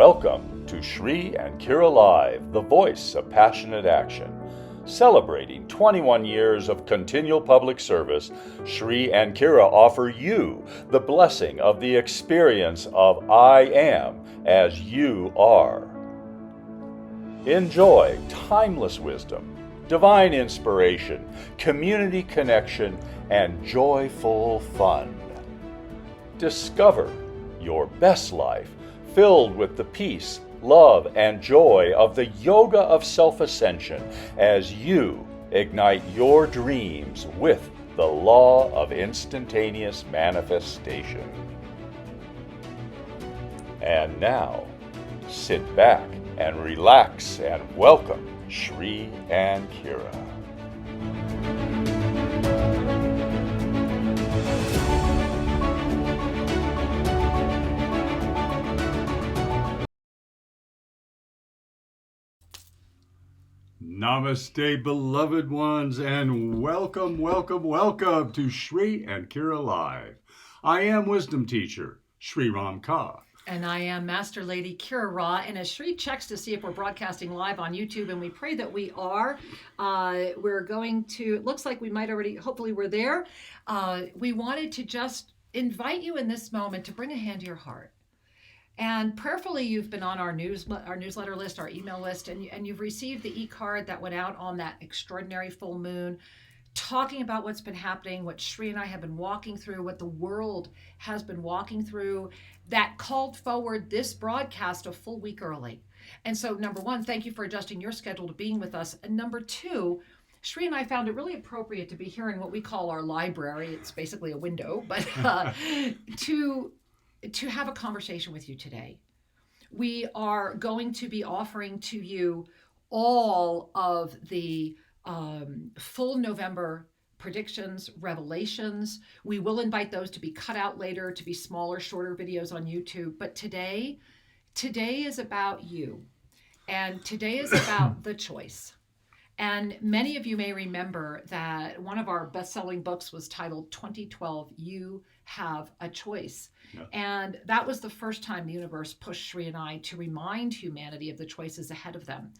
Welcome to Shri and Kira Live, the voice of passionate action. Celebrating 21 years of continual public service, Shri and Kira offer you the blessing of the experience of I am as you are. Enjoy timeless wisdom, divine inspiration, community connection, and joyful fun. Discover your best life filled with the peace, love, and joy of the yoga of self-ascension as you ignite your dreams with the law of instantaneous manifestation. And now, sit back and relax and welcome Shri and Kira. Namaste, beloved ones, and welcome to Shri and Kira Live. I am Wisdom Teacher, Shri Ram Ka. And I am Master Lady Kira Ra. And as Shri checks to see if we're broadcasting live on YouTube, and we pray that we are, we're going to, it looks like we might already, hopefully we're there. We wanted to just invite you in this moment to bring a hand to your heart. And prayerfully, you've been on our newsletter list, our email list, and you've received the e-card that went out on that extraordinary full moon, talking about what's been happening, what Shri and I have been walking through, what the world has been walking through, that called forward this broadcast a full week early. And so, number one, thank you for adjusting your schedule to being with us. And number two, Shri and I found it really appropriate to be here in what we call our library. It's basically a window, but to have a conversation with you today. We are going to be offering to you all of the full November predictions, revelations. We will invite those to be cut out later, to be smaller, shorter videos on YouTube. But today is about you. And today is about the choice. And many of you may remember that one of our best-selling books was titled 2012, You Have a Choice. Yeah. And that was the first time the universe pushed Shri and I to remind humanity of the choices ahead of them.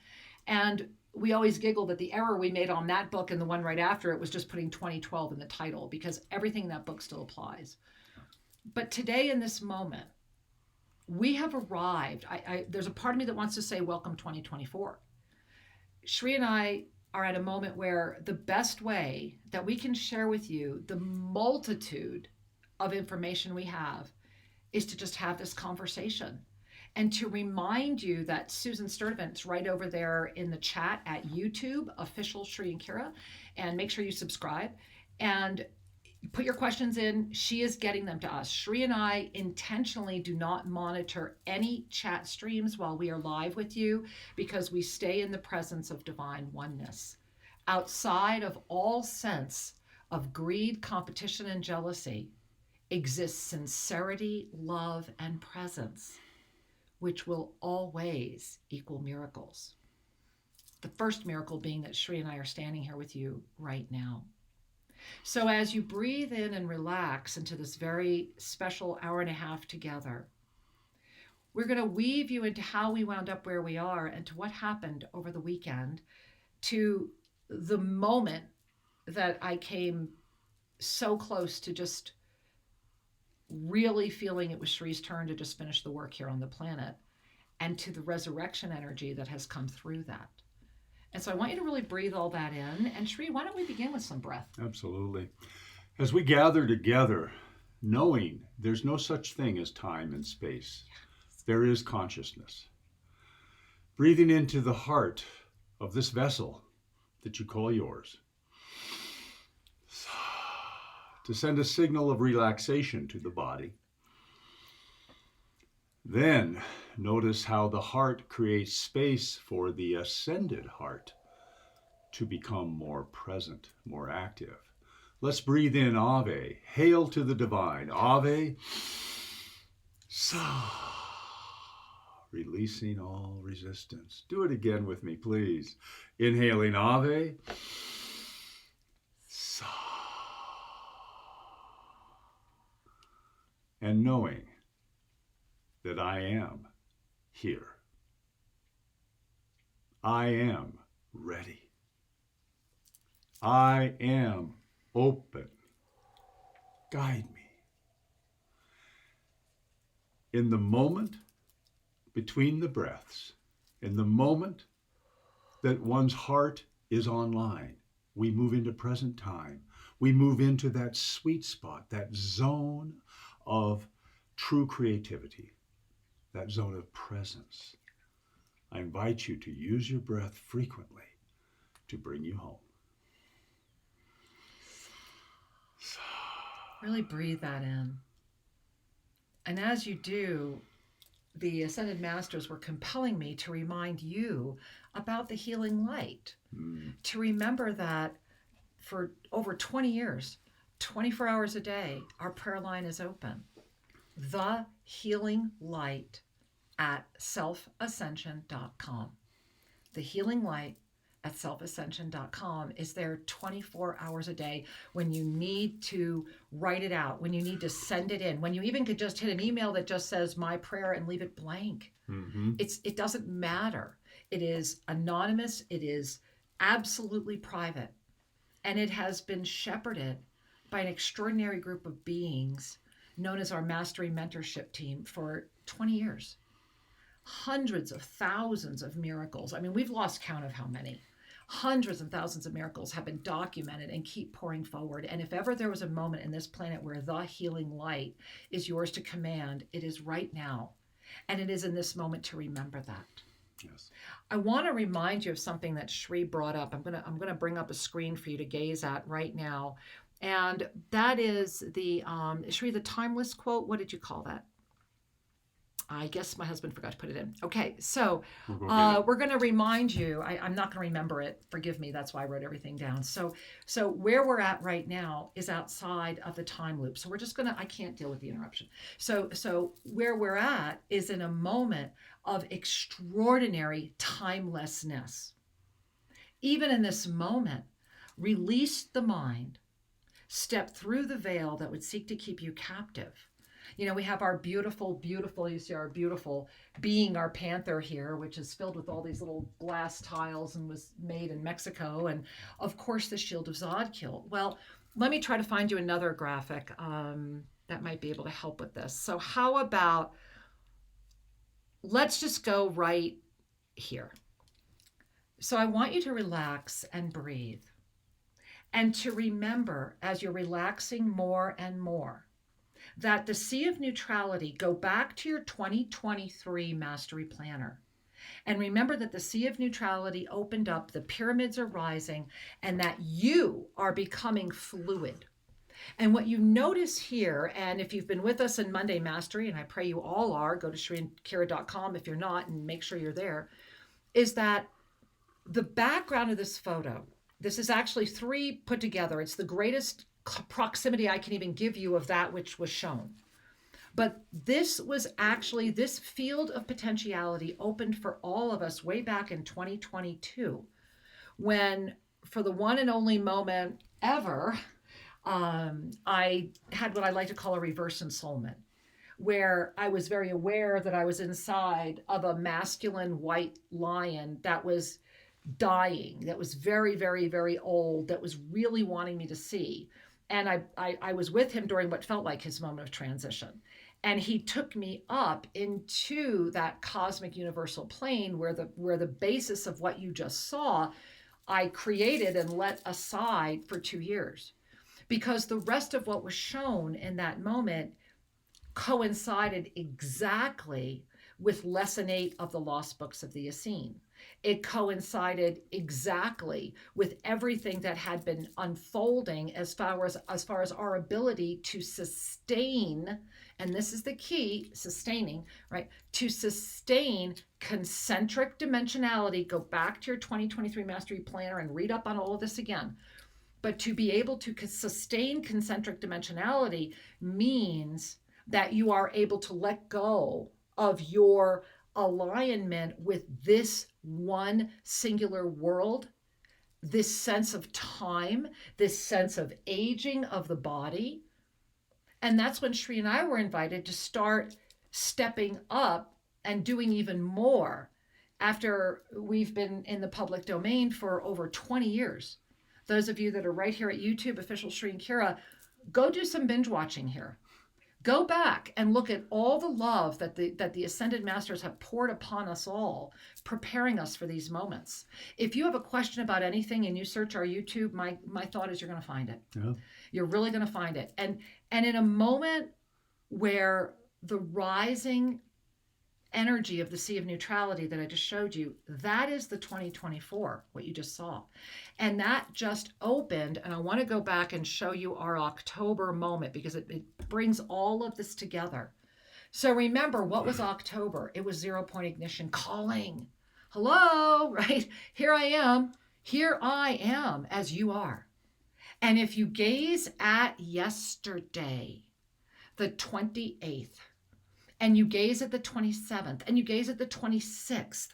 And we always giggle that the error we made on that book and the one right after it was just putting 2012 in the title, because everything in that book still applies. But today in this moment, we have arrived. There's a part of me that wants to say, welcome 2024. Shri and I are at a moment where the best way that we can share with you the multitude of information we have is to just have this conversation and to remind you that Susan Sturdivant's right over there in the chat at YouTube, official Shri and Kira, and make sure you subscribe and put your questions in. She is getting them to us. Shri and I intentionally do not monitor any chat streams while we are live with you because we stay in the presence of divine oneness. Outside of all sense of greed, competition, and jealousy exists sincerity, love, and presence, which will always equal miracles. The first miracle being that Shri and I are standing here with you right now. So as you breathe in and relax into this very special hour and a half together, we're going to weave you into how we wound up where we are and to what happened over the weekend, to the moment that I came so close to just really feeling it was Shri's turn to just finish the work here on the planet, and to the resurrection energy that has come through that. And so I want you to really breathe all that in. And Shri, why don't we begin with some breath? Absolutely. As we gather together, knowing there's no such thing as time and space, there is consciousness. Breathing into the heart of this vessel that you call yours, to send a signal of relaxation to the body. Then notice how the heart creates space for the ascended heart to become more present, more active. Let's breathe in Ave. Hail to the divine. Ave. Sa. Releasing all resistance. Do it again with me, please. Inhaling Ave. Sa. And knowing that I am here. I am ready. I am open. Guide me. In the moment between the breaths, in the moment that one's heart is online, we move into present time. We move into that sweet spot, that zone of true creativity, that zone of presence. I invite you to use your breath frequently to bring you home. Really breathe that in. And as you do, the Ascended Masters were compelling me to remind you about the healing light. To remember that for over 20 years, 24 hours a day, our prayer line is open. The healing light at selfascension.com. The healing light at selfascension.com is there 24 hours a day when you need to write it out, when you need to send it in, when you even could just hit an email that just says my prayer and leave it blank. It doesn't matter. It is anonymous. It is absolutely private. And it has been shepherded by an extraordinary group of beings known as our Mastery Mentorship Team for 20 years. Hundreds of thousands of miracles. I mean, we've lost count of how many. Hundreds and thousands of miracles have been documented and keep pouring forward. And if ever there was a moment in this planet where the healing light is yours to command, it is right now. And it is in this moment to remember that. Yes. I want to remind you of something that Shri brought up. I'm gonna bring up a screen for you to gaze at right now. And that is the Shri, the timeless quote. What did you call that? I guess my husband forgot to put it in. Okay, so we're going to remind you. I'm not going to remember it. Forgive me. That's why I wrote everything down. So where we're at right now is outside of the time loop. So we're just going to, I can't deal with the interruption. So where we're at is in a moment of extraordinary timelessness. Even in this moment, release the mind, step through the veil that would seek to keep you captive. You know, we have our beautiful, you see our beautiful being, our panther here, which is filled with all these little glass tiles and was made in Mexico. And of course, the shield of Zodkill. Well, let me try to find you another graphic that might be able to help with this. So how about, let's just go right here. So I want you to relax and breathe. And to remember, as you're relaxing more and more, that the Sea of Neutrality, go back to your 2023 Mastery Planner. And remember that the Sea of Neutrality opened up, the pyramids are rising, and that you are becoming fluid. And what you notice here, and if you've been with us in Monday Mastery, and I pray you all are, go to shriandkira.com if you're not, and make sure you're there, is that the background of this photo, this is actually 3 put together. It's the greatest proximity I can even give you of that which was shown. But this was actually, this field of potentiality opened for all of us way back in 2022, when for the one and only moment ever, I had what I like to call a reverse ensoulment, where I was very aware that I was inside of a masculine white lion that was dying, that was very, very, very old, that was really wanting me to see. And I was with him during what felt like his moment of transition. And he took me up into that cosmic universal plane where the basis of what you just saw, I created and let aside for 2 years. Because the rest of what was shown in that moment coincided exactly with Lesson 8 of the Lost Books of the Essene. It coincided exactly with everything that had been unfolding as far as our ability to sustain, and this is the key, sustaining, right? To sustain concentric dimensionality. Go back to your 2023 Mastery Planner and read up on all of this again. But to be able to sustain concentric dimensionality means that you are able to let go of your alignment with this one singular world, this sense of time, this sense of aging of the body. And that's when Shri and I were invited to start stepping up and doing even more after we've been in the public domain for over 20 years. Those of you that are right here at YouTube, Official Sri and Kira, go do some binge watching here. Go back and look at all the love that the Ascended Masters have poured upon us all, preparing us for these moments. If you have a question about anything and you search our YouTube, my thought is you're going to find it. Yeah. You're really going to find it. And in a moment where the rising energy of the Sea of Neutrality that I just showed you, that is the 2024, what you just saw. And that just opened, and I want to go back and show you our October moment because it brings all of this together. So remember, what was October? It was 0 point ignition calling. Hello, right? Here I am as you are. And if you gaze at yesterday, the 28th, and you gaze at the 27th, and you gaze at the 26th,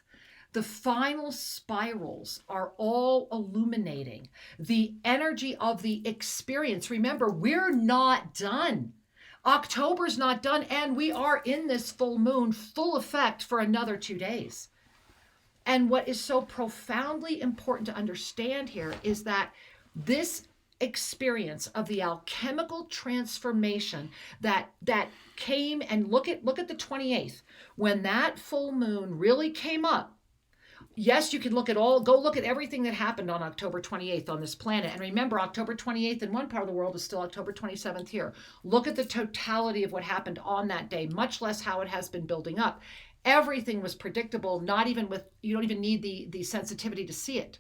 the final spirals are all illuminating the energy of the experience. Remember, we're not done. October's not done, and we are in this full moon, full effect for another 2 days. And what is so profoundly important to understand here is that this experience of the alchemical transformation that came, and look at the 28th, when that full moon really came up. Yes, you can go look at everything that happened on October 28th on this planet. And remember, October 28th in one part of the world is still October 27th here. Look at the totality of what happened on that day, much less how it has been building up. Everything was predictable, you don't even need the sensitivity to see it.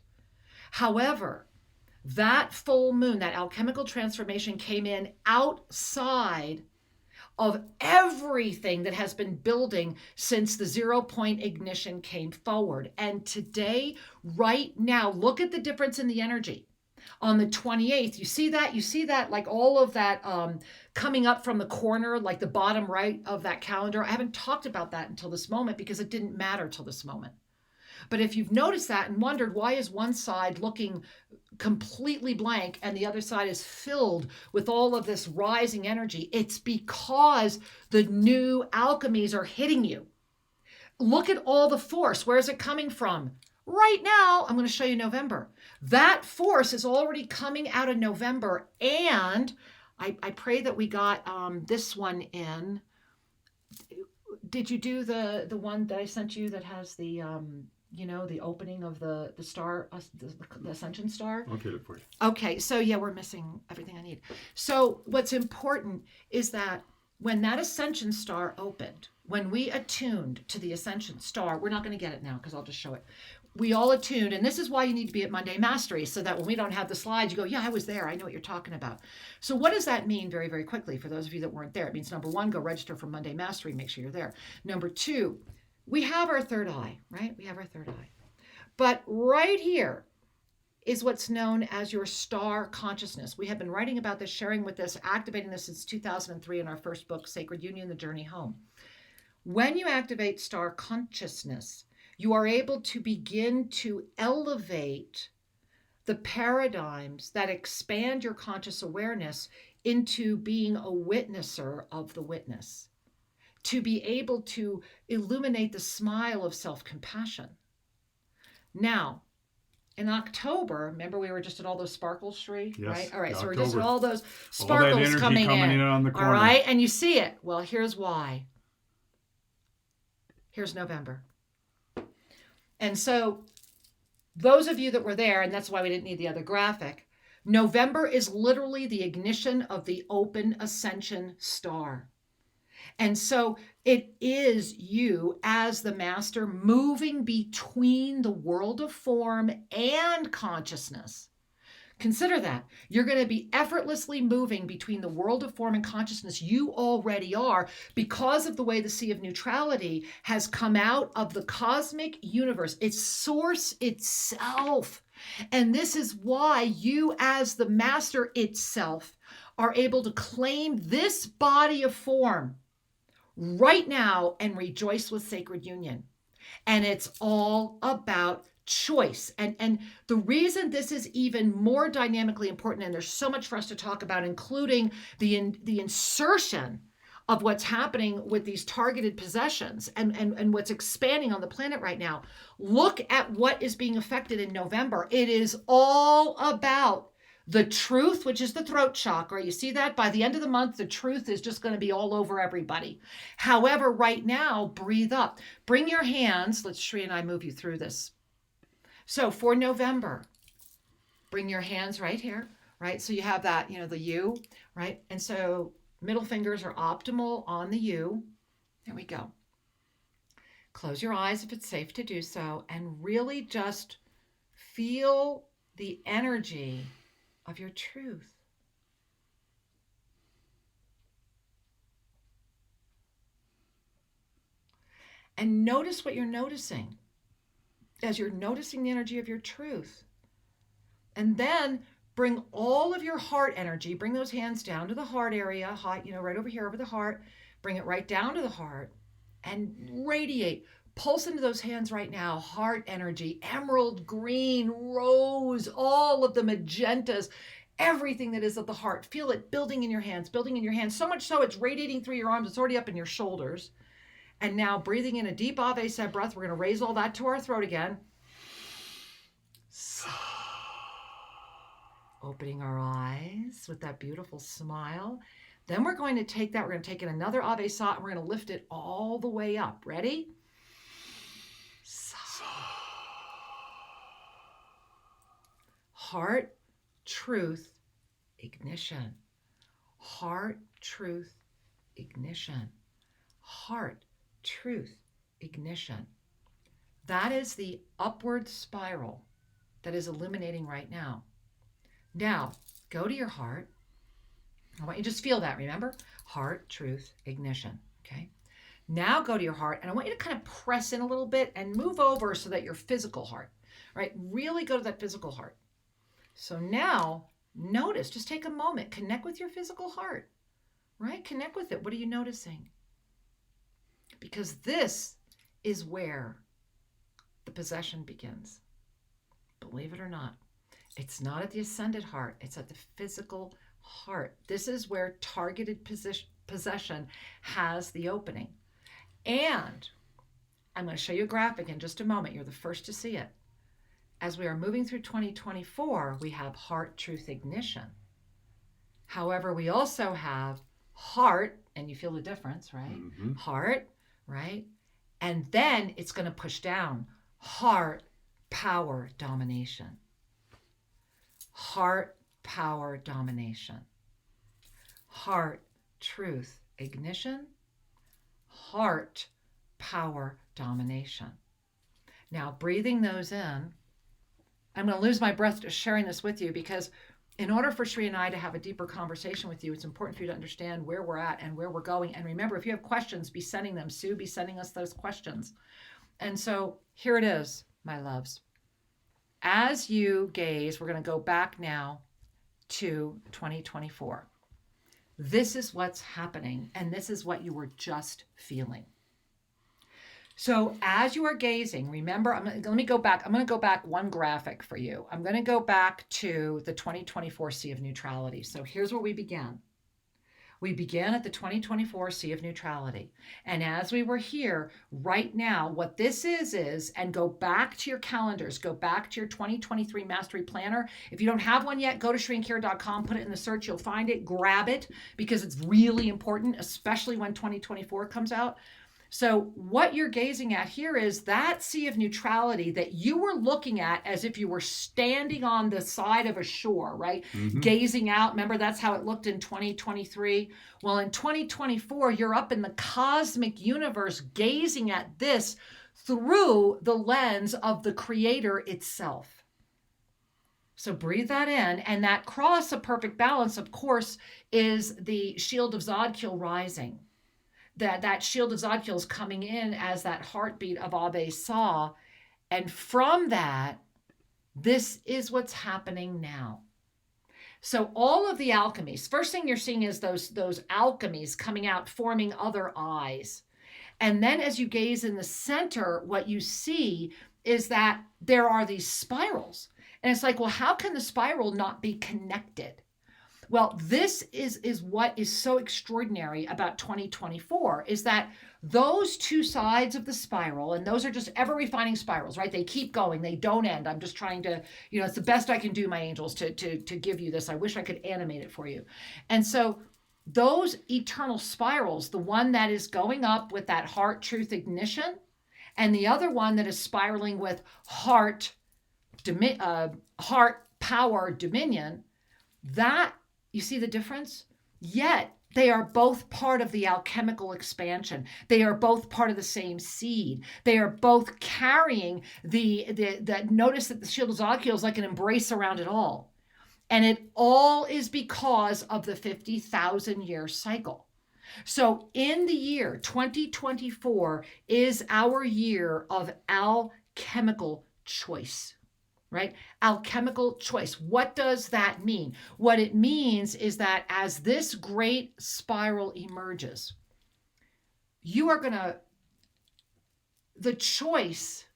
However, that full moon, that alchemical transformation came in outside of everything that has been building since the 0 point ignition came forward. And today, right now, look at the difference in the energy. On the 28th, you see that like all of that coming up from the corner, like the bottom right of that calendar. I haven't talked about that until this moment because it didn't matter till this moment. But if you've noticed that and wondered why is one side looking completely blank and the other side is filled with all of this rising energy, it's because the new alchemies are hitting you. Look at all the force. Where is it coming from? Right now, I'm going to show you November. That force is already coming out of November. And I pray that we got this one in. Did you do the one that I sent you that has the... the opening of the star, the Ascension star? I'll get it for you. Okay, so yeah, we're missing everything I need. So what's important is that when that Ascension star opened, when we attuned to the Ascension star, we're not going to get it now because I'll just show it. We all attuned, and this is why you need to be at Monday Mastery, so that when we don't have the slides, you go, yeah, I was there. I know what you're talking about. So what does that mean very, very quickly for those of you that weren't there? It means, number one, go register for Monday Mastery. Make sure you're there. Number two, we have our third eye, right? We have our third eye. But right here is what's known as your star consciousness. We have been writing about this, sharing with this, activating this since 2003 in our first book, Sacred Union, The Journey Home. When you activate star consciousness, you are able to begin to elevate the paradigms that expand your conscious awareness into being a witnesser of the witness, to be able to illuminate the smile of self-compassion. Now, in October, remember we were just at all those sparkles, Sri? Yes, right? All right, so October. we're just at all those sparkles all that energy coming in on the corner. all right, and you see it. Well, here's why. Here's November. And so those of you that were there, and that's why we didn't need the other graphic, November is literally the ignition of the open ascension star. And so it is you as the master moving between the world of form and consciousness. Consider that. You're going to be effortlessly moving between the world of form and consciousness. You already are, because of the way the Sea of Neutrality has come out of the cosmic universe, its source itself. And this is why you as the master itself are able to claim this body of form right now and rejoice with Sacred Union. And it's all about choice. And the reason this is even more dynamically important, and there's so much for us to talk about, including the insertion of what's happening with these targeted possessions and what's expanding on the planet right now. Look at what is being affected in November. It is all about the truth, which is the throat chakra. You see that? By the end of the month, the truth is just going to be all over everybody. However, right now, breathe up. Bring your hands. Let's Shri and I move you through this. So for November, bring your hands right here, right? So you have that, the U, right? And so middle fingers are optimal on the U. There we go. Close your eyes if it's safe to do so, and really just feel the energy of your truth. And notice what you're noticing as you're noticing the energy of your truth. And then bring all of your heart energy, bring those hands down to the heart area, right over here over the heart, bring it right down to the heart and radiate. Pulse into those hands right now, heart energy, emerald green, rose, all of the magentas, everything that is of the heart. Feel it building in your hands, so much so it's radiating through your arms. It's already up in your shoulders. And now breathing in a deep Ave Sed breath, we're going to raise all that to our throat again. Opening our eyes with that beautiful smile. Then we're going to take that, we're going to take in another Ave Sat, and we're going to lift it all the way up. Ready? Heart, truth, ignition. Heart, truth, ignition. Heart, truth, ignition. That is the upward spiral that is illuminating right now. Now, go to your heart. I want you to just feel that, remember? Heart, truth, ignition, okay? Now go to your heart, and I want you to kind of press in a little bit and move over so that your physical heart, right? Really go to that physical heart. So now, notice, just take a moment, connect with your physical heart, right? Connect with it. What are you noticing? Because this is where the possession begins. Believe it or not. It's not at the ascended heart. It's at the physical heart. This is where targeted possession has the opening. And I'm going to show you a graphic in just a moment. You're the first to see it. As we are moving through 2024, we have heart, truth, ignition. However, we also have heart, and you feel the difference, right? Mm-hmm. Heart, right? And then it's going to push down. Heart, power, domination. Heart, power, domination. Heart, truth, ignition. Heart, power, domination. Now, breathing those in, I'm going to lose my breath just sharing this with you, because in order for Shri and I to have a deeper conversation with you, it's important for you to understand where we're at and where we're going. And remember, if you have questions, be sending them. Sue, be sending us those questions. And so here it is, my loves. As you gaze, we're going to go back now to 2024. This is what's happening, and this is what you were just feeling. So as you are gazing, remember, let me go back. I'm going to go back one graphic for you. I'm going to go back to the 2024 Sea of Neutrality. So here's where we began. We began at the 2024 Sea of Neutrality. And as we were here, right now, what this is, and go back to your calendars, go back to your 2023 Mastery Planner. If you don't have one yet, go to shriandkara.com, put it in the search, you'll find it, grab it, because it's really important, especially when 2024 comes out. So what you're gazing at here is that sea of neutrality that you were looking at as if you were standing on the side of a shore, right? Mm-hmm. Gazing out. Remember, that's how it looked in 2023. Well, in 2024, you're up in the cosmic universe gazing at this through the lens of the Creator itself. So breathe that in. And that cross of perfect balance, of course, is the shield of Zodkiel rising. That shield of Zodkiel is coming in as that heartbeat of Abe Sa. And from that, this is what's happening now. So all of the alchemies, first thing you're seeing is those alchemies coming out, forming other eyes. And then as you gaze in the center, what you see is that there are these spirals. And it's like, well, how can the spiral not be connected? Well, this is what is so extraordinary about 2024 is that those two sides of the spiral, and those are just ever refining spirals, right? They keep going, they don't end. I'm just trying to, it's the best I can do, my angels, to give you this. I wish I could animate it for you. And so those eternal spirals, the one that is going up with that heart truth ignition, and the other one that is spiraling with heart power dominion, that, you see the difference? Yet they are both part of the alchemical expansion. They are both part of the same seed. They are both carrying the notice that the shield of Zodkiel is like an embrace around it all. And it all is because of the 50,000 year cycle. So in the year 2024 is our year of alchemical choice. Right? Alchemical choice. What does that mean? What it means is that as this great spiral emerges, you are going to, the choice,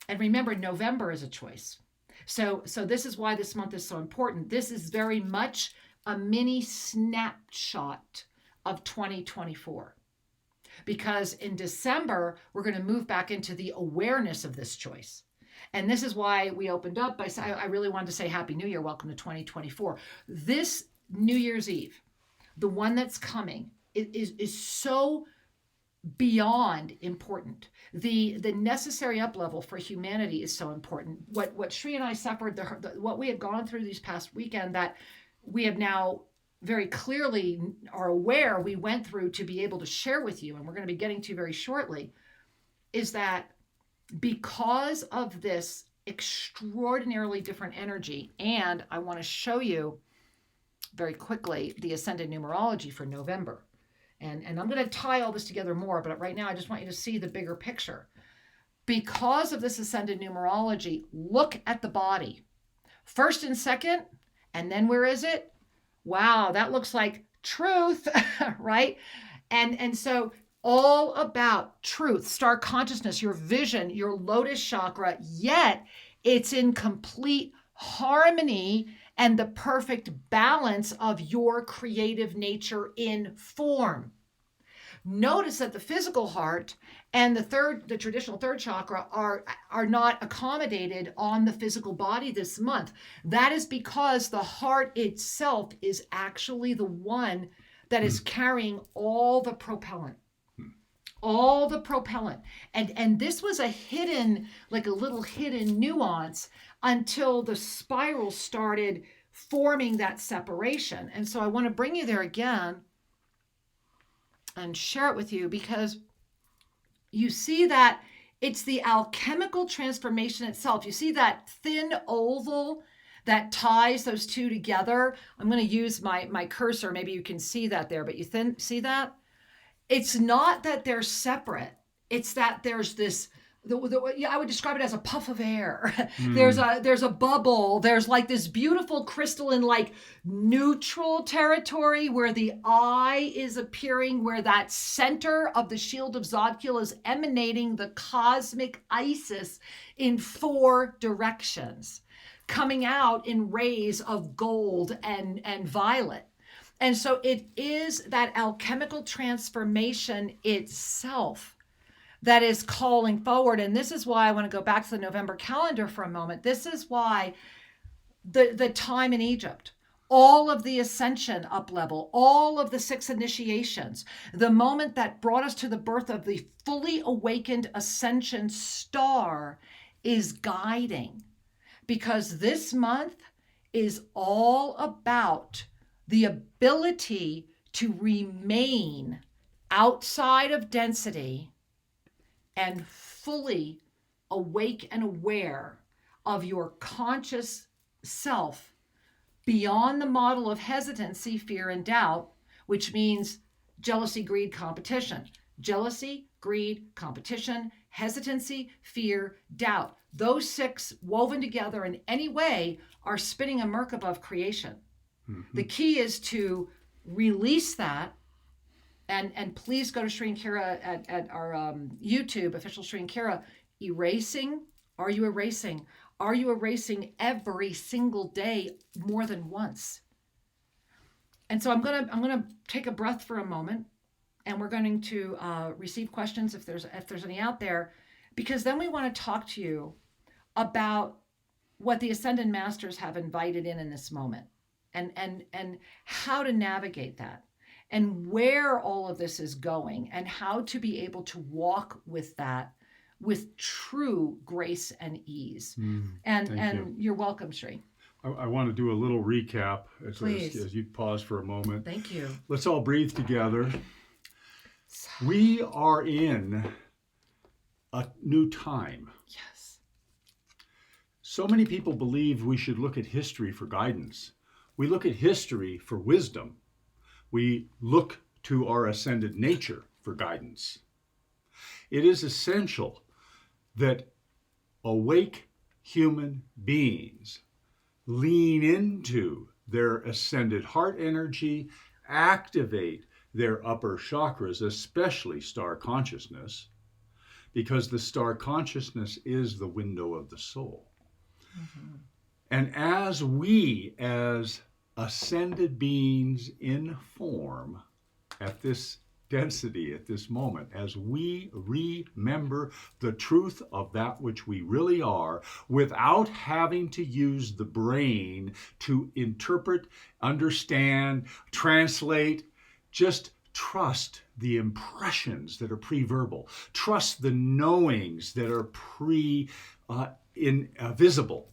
and remember, November is a choice. So this is why this month is so important. This is very much a mini snapshot of 2024. Because in December, we're going to move back into the awareness of this choice. And this is why we opened up by saying, I really wanted to say Happy New Year, welcome to 2024. This New Year's Eve, the one that's coming, is so beyond important. The necessary up level for humanity is so important. What Shri and I suffered, what we have gone through these past weekend, that we have now very clearly are aware we went through to be able to share with you, and we're going to be getting to very shortly, is that because of this extraordinarily different energy, and I want to show you very quickly the ascended numerology for November. And I'm going to tie all this together more, but right now I just want you to see the bigger picture. Because of this ascended numerology, look at the body. First and second, and then where is it? Wow, that looks like truth, right? And so all about truth, star consciousness, your vision, your lotus chakra, yet it's in complete harmony and the perfect balance of your creative nature in form. Notice that the physical heart and the traditional third chakra are not accommodated on the physical body this month. That is because the heart itself is actually the one that is carrying all the propellant. All the propellant. And this was a hidden, like a little hidden nuance until the spiral started forming that separation. And so I want to bring you there again and share it with you, because you see that it's the alchemical transformation itself. You see that thin oval that ties those two together? I'm going to use my cursor. Maybe you can see that there, but you see that? It's not that they're separate. It's that there's this, I would describe it as a puff of air. There's a bubble. There's like this beautiful crystalline, like neutral territory where the eye is appearing, where that center of the shield of Zodkiel is emanating the cosmic Isis in 4 directions, coming out in rays of gold and violet. And so it is that alchemical transformation itself that is calling forward. And this is why I want to go back to the November calendar for a moment. This is why the time in Egypt, all of the ascension up level, all of the 6 initiations, the moment that brought us to the birth of the fully awakened ascension star is guiding. Because this month is all about the ability to remain outside of density and fully awake and aware of your conscious self beyond the model of hesitancy, fear, and doubt, which means jealousy, greed, competition. Jealousy, greed, competition, hesitancy, fear, doubt. Those 6 woven together in any way are spinning a Merkaba of creation. Mm-hmm. The key is to release that, and please go to Shri and Kira at our YouTube, official Shri and Kira, erasing. Are you erasing? Are you erasing every single day more than once? And so I'm gonna take a breath for a moment, and we're going to receive questions if there's any out there, because then we want to talk to you about what the Ascended Masters have invited in this moment, and how to navigate that, and where all of this is going, and how to be able to walk with that with true grace and ease. And you're welcome, Sri. I want to do a little recap Please. as you pause for a moment. Thank you. Let's all breathe together. We are in a new time. Yes. So many people believe we should look at history for guidance. We look at history for wisdom. We look to our ascended nature for guidance. It is essential that awake human beings lean into their ascended heart energy, activate their upper chakras, especially star consciousness, because the star consciousness is the window of the soul. Mm-hmm. And as we, as ascended beings in form at this density, at this moment, as we remember the truth of that which we really are, without having to use the brain to interpret, understand, translate, just trust the impressions that are pre-verbal, trust the knowings that are invisible.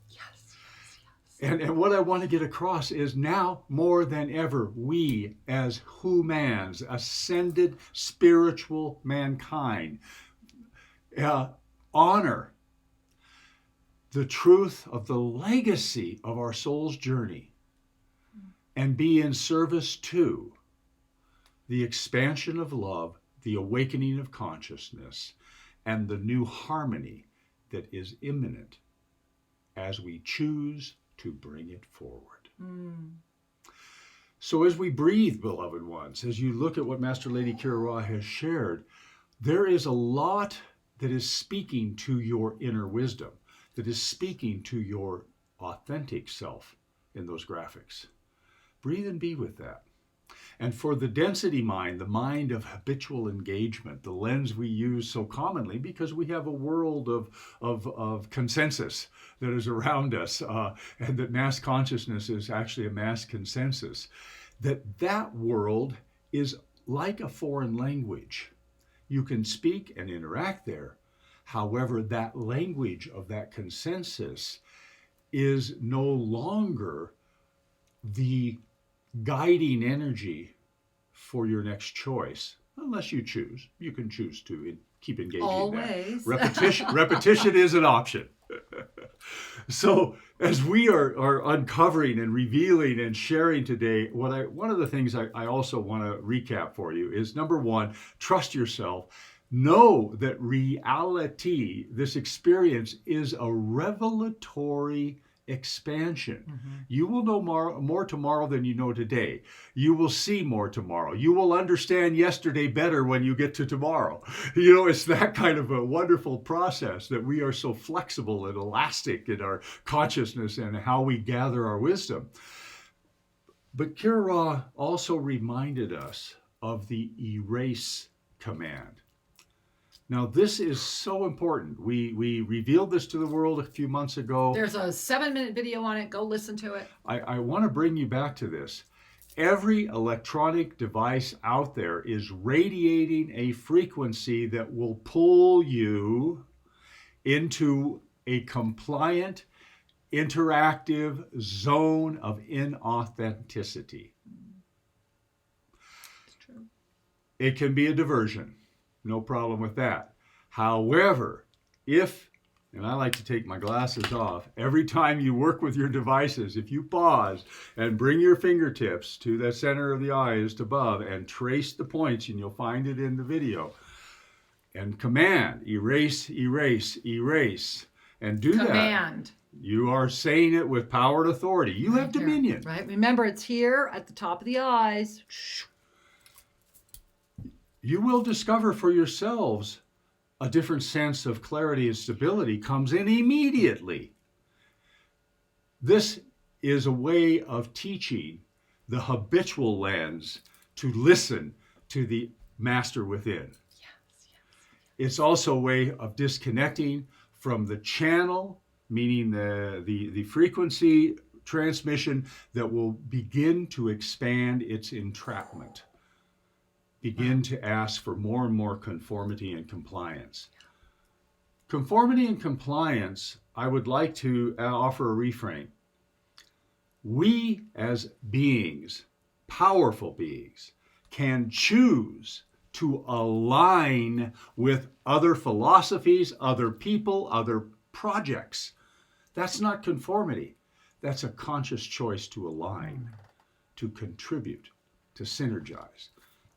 And what I want to get across is now more than ever, we as humans, ascended spiritual mankind, honor the truth of the legacy of our soul's journey and be in service to the expansion of love, the awakening of consciousness, and the new harmony that is imminent as we choose to bring it forward. So as we breathe, beloved ones, as you look at what Master Lady Kira Ra has shared, there is a lot that is speaking to your inner wisdom, that is speaking to your authentic self in those graphics. Breathe and be with that. And for the density mind, the mind of habitual engagement, the lens we use so commonly because we have a world of consensus that is around us, and that mass consciousness is actually a mass consensus, that world is like a foreign language. You can speak and interact there. However, that language of that consensus is no longer the guiding energy for your next choice, unless you choose. You can choose to keep engaging. Always. Repetition is an option. So as we are uncovering and revealing and sharing today, one of the things I also want to recap for you is, number one, trust yourself. Know that reality, this experience, is a revelatory expansion. Mm-hmm. You will know more tomorrow than you know today. You will see more tomorrow. You will understand yesterday better when you get to tomorrow. You know, it's that kind of a wonderful process that we are so flexible and elastic in our consciousness and how we gather our wisdom. But Kira Ra also reminded us of the erase command. Now, this is so important. We revealed this to the world a few months ago. There's a 7-minute video on it. Go listen to it. I want to bring you back to this. Every electronic device out there is radiating a frequency that will pull you into a compliant, interactive zone of inauthenticity. It's true. It can be a diversion. No problem with that. However, and I like to take my glasses off, every time you work with your devices, if you pause and bring your fingertips to the center of the eye just above and trace the points, and you'll find it in the video, and command, erase, erase, erase, and do Command. That. You are saying it with power and authority. You have dominion. Right. Remember, it's here at the top of the eyes. You will discover for yourselves a different sense of clarity and stability comes in immediately. This is a way of teaching the habitual lens to listen to the master within. It's also a way of disconnecting from the channel, meaning the frequency transmission that will begin to expand its entrapment, begin to ask for more and more conformity and compliance. Conformity and compliance, I would like to offer a reframe. We as beings, powerful beings, can choose to align with other philosophies, other people, other projects. That's not conformity. That's a conscious choice to align, to contribute, to synergize.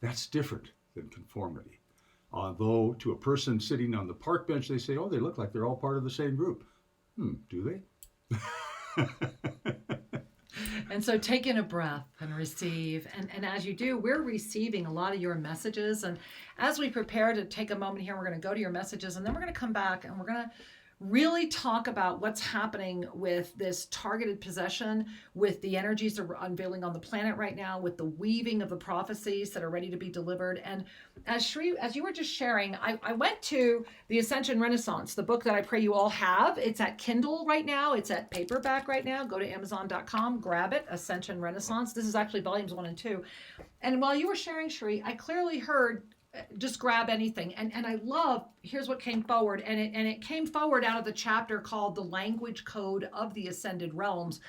That's different than conformity. Although to a person sitting on the park bench, they say, oh, they look like they're all part of the same group. Do they? And so take in a breath and receive. And as you do, we're receiving a lot of your messages. And as we prepare to take a moment here, we're going to go to your messages, and then we're going to come back and we're going to really talk about what's happening with this targeted possession, with the energies that are unveiling on the planet right now, with the weaving of the prophecies that are ready to be delivered. And as Shri, as you were just sharing, I went to the Ascension Renaissance, the book that I pray you all have. It's at Kindle right now. It's at paperback right now. Go to Amazon.com, grab it, Ascension Renaissance. This is actually volumes 1 and 2. And while you were sharing, Shri, I clearly heard just grab anything. And I love, here's what came forward. And it came forward out of the chapter called The Language Code of the Ascended Realms.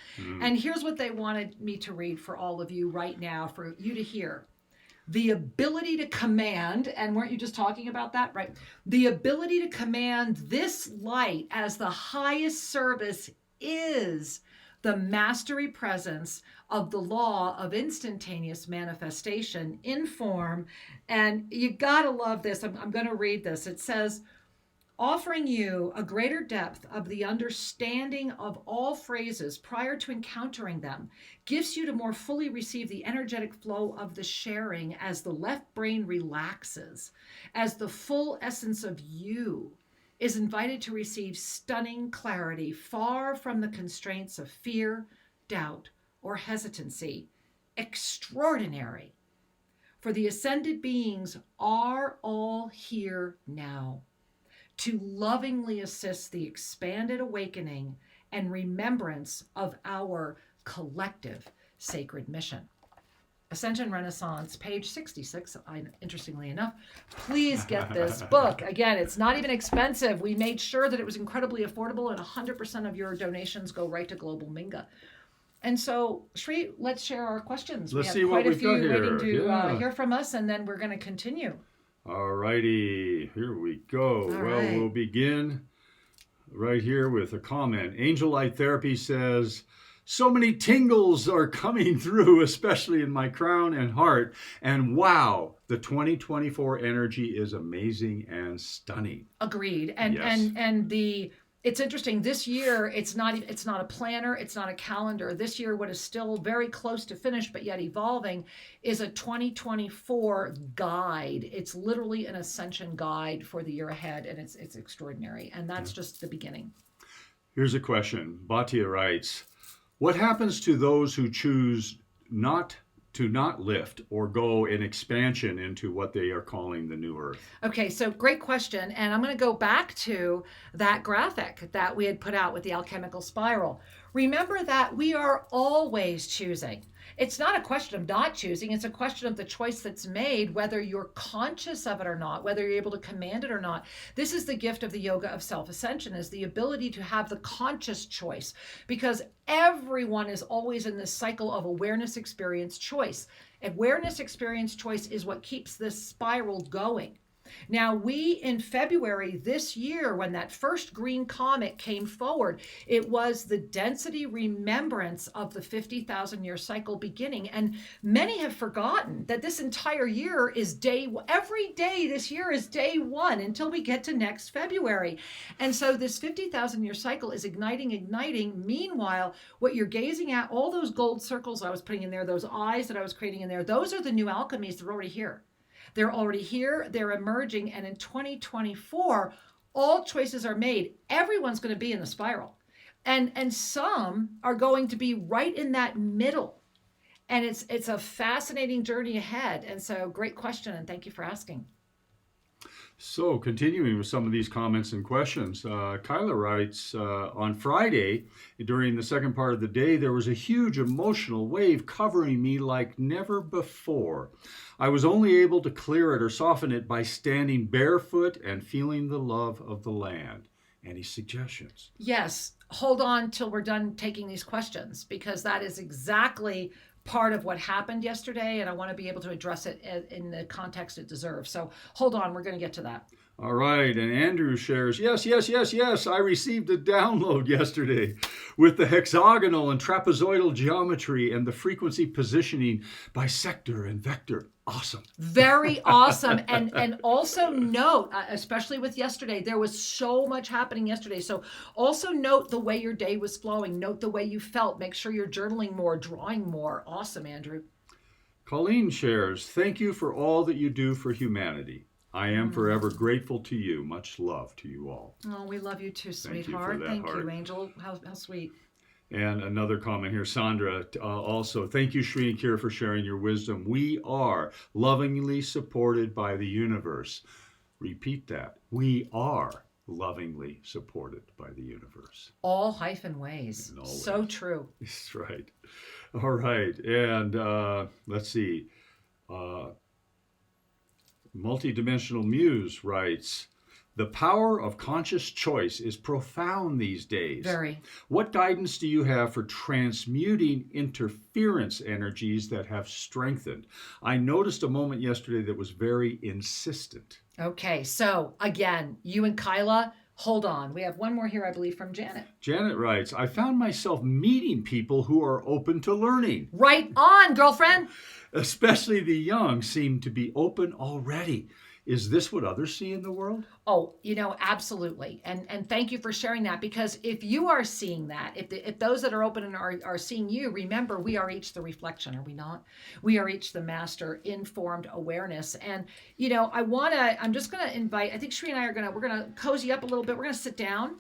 And here's what they wanted me to read for all of you right now, for you to hear. The ability to command, and weren't you just talking about that, right? The ability to command this light as the highest service is the mastery presence of the law of instantaneous manifestation in form. And you gotta love this. I'm going to read this. It says, offering you a greater depth of the understanding of all phrases prior to encountering them gives you to more fully receive the energetic flow of the sharing as the left brain relaxes, as the full essence of you is invited to receive stunning clarity far from the constraints of fear, doubt, or hesitancy. Extraordinary. For the ascended beings are all here now to lovingly assist the expanded awakening and remembrance of our collective sacred mission. Ascension Renaissance, page 66, interestingly enough. Please get this book. Again, it's not even expensive. We made sure that it was incredibly affordable, and 100% of your donations go right to Global Minga. And so, Shri, let's share our questions. Let's we see have quite what a we've few got here. waiting to Yeah. hear from us, and then we're going to continue. All righty, here we go. All Well, right. we'll begin right here with a comment. Angel Light Therapy says, so many tingles are coming through, especially in my crown and heart. And wow, the 2024 energy is amazing and stunning. Agreed. And Yes. and the it's interesting. This year, it's not a planner, it's not a calendar. This year, what is still very close to finished but yet evolving, is a 2024 guide. It's literally an ascension guide for the year ahead, and it's extraordinary. And that's just the beginning. Here's a question. Bhatia writes, what happens to those who choose not lift or go in expansion into what they are calling the new earth? Okay, so great question. And I'm going to go back to that graphic that we had put out with the alchemical spiral. Remember that we are always choosing. It's not a question of not choosing. It's a question of the choice that's made, whether you're conscious of it or not, whether you're able to command it or not. This is the gift of the yoga of self-ascension, is the ability to have the conscious choice, because everyone is always in this cycle of awareness, experience, choice. Awareness, experience, choice is what keeps this spiral going. Now, we in February this year, when that first green comet came forward, it was the density remembrance of the 50,000 year cycle beginning. And many have forgotten that this entire year is every day this year is day one until we get to next February. And so this 50,000 year cycle is igniting. Meanwhile, what you're gazing at, all those gold circles I was putting in there, those eyes that I was creating in there, those are the new alchemies. They're already here. They're already here, they're emerging, and in 2024, all choices are made. Everyone's going to be in the spiral. And some are going to be right in that middle. And it's a fascinating journey ahead. And so great question, and thank you for asking. So, continuing with some of these comments and questions, Kyla writes, on Friday, during the second part of the day, there was a huge emotional wave covering me like never before. I was only able to clear it or soften it by standing barefoot and feeling the love of the land. Any suggestions? Yes, hold on till we're done taking these questions, because that is exactly part of what happened yesterday, and I want to be able to address it in the context it deserves. So hold on, we're going to get to that. All right, and Andrew shares, yes, I received a download yesterday with the hexagonal and trapezoidal geometry and the frequency positioning by sector and vector. Awesome. Very awesome. And also note, especially with yesterday, there was so much happening yesterday. So also note the way your day was flowing. Note the way you felt. Make sure you're journaling more, drawing more. Awesome, Andrew. Colleen shares, thank you for all that you do for humanity. I am forever grateful to you. Much love to you all. Oh, we love you too, sweetheart. Thank you, Angel. How sweet. And another comment here, Sandra, also, thank you, Shri and Kira, for sharing your wisdom. We are lovingly supported by the universe. Repeat that. We are lovingly supported by the universe. All hyphen ways. So true. That's right. All right. And let's see. Multidimensional Muse writes, the power of conscious choice is profound these days. Very. What guidance do you have for transmuting interference energies that have strengthened? I noticed a moment yesterday that was very insistent. Okay, so again, you and Kyla, hold on. We have one more here, I believe, from Janet. Janet writes, I found myself meeting people who are open to learning. Right on, girlfriend. Especially the young seem to be open already. Is this what others see in the world? Oh, absolutely. And thank you for sharing that, because if you are seeing that, if those that are open and are seeing you, remember, we are each the reflection, are we not? We are each the master informed awareness. And, I'm just going to invite, I think Shri and I we're going to cozy up a little bit. We're going to sit down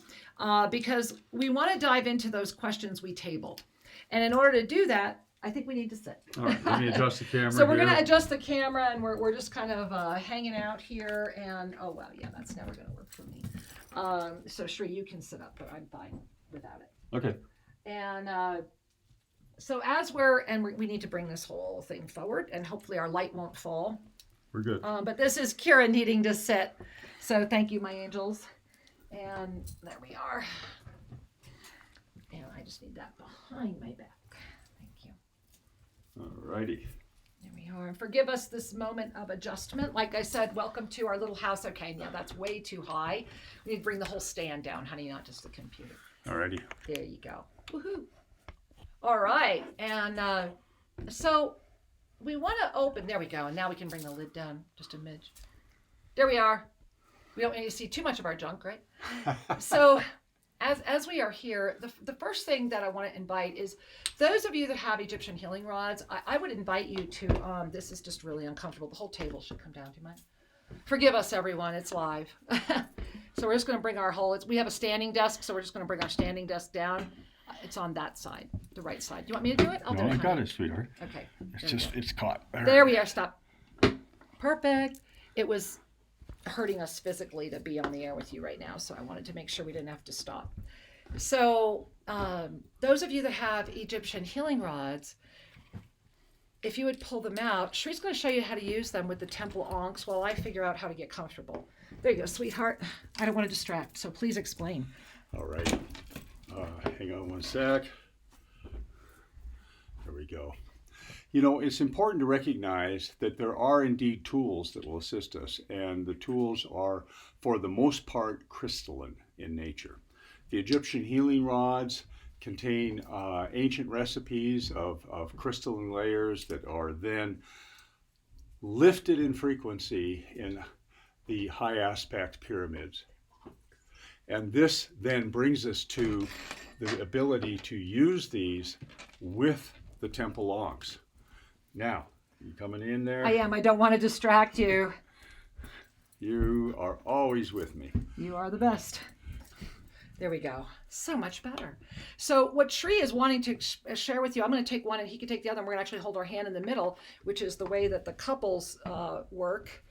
because we want to dive into those questions we tabled. And in order to do that, I think we need to sit. All right, let me adjust the camera. So we're going to adjust the camera, and we're just kind of hanging out here. And oh wow, yeah, that's never going to work for me. So Shri, you can sit up, but I'm fine without it. Okay. And so we need to bring this whole thing forward, and hopefully our light won't fall. We're good. But this is Kira needing to sit. So thank you, my angels. And there we are. And I just need that behind my back. All righty. There we are. Forgive us this moment of adjustment. Like I said, welcome to our little house. Okay, yeah, that's way too high. We need to bring the whole stand down, honey, not just the computer. All righty. There you go. Woohoo. All right. And so we want to open. There we go. And now we can bring the lid down just a midge. There we are. We don't need to see too much of our junk, right? So as we are here, the first thing that I want to invite is those of you that have Egyptian healing rods, I would invite you to, this is just really uncomfortable. The whole table should come down. Do you mind? Forgive us, everyone. It's live. So we're just going to bring we have a standing desk, so we're just going to bring our standing desk down. It's on that side, the right side. Do you want me to do it? I'll do it. I got it, sweetheart. Okay. It's caught. There we are. Stop. Perfect. It was hurting us physically to be on the air with you right now, so I wanted to make sure we didn't have to stop. So those of you that have Egyptian healing rods, if you would pull them out, Shri's going to show you how to use them with the temple onks while I figure out how to get comfortable. There you go, sweetheart. I don't want to distract, so please explain. All right. Hang on one sec. There we go. It's important to recognize that there are indeed tools that will assist us, and the tools are, for the most part, crystalline in nature. The Egyptian healing rods contain ancient recipes of crystalline layers that are then lifted in frequency in the high aspect pyramids. And this then brings us to the ability to use these with the temple onks. Now, you coming in there? I am. I don't want to distract you. You are always with me. You are the best. There we go. So much better. So what Shri is wanting to share with you, I'm going to take one and he can take the other, and we're going to actually hold our hand in the middle, which is the way that the couples work.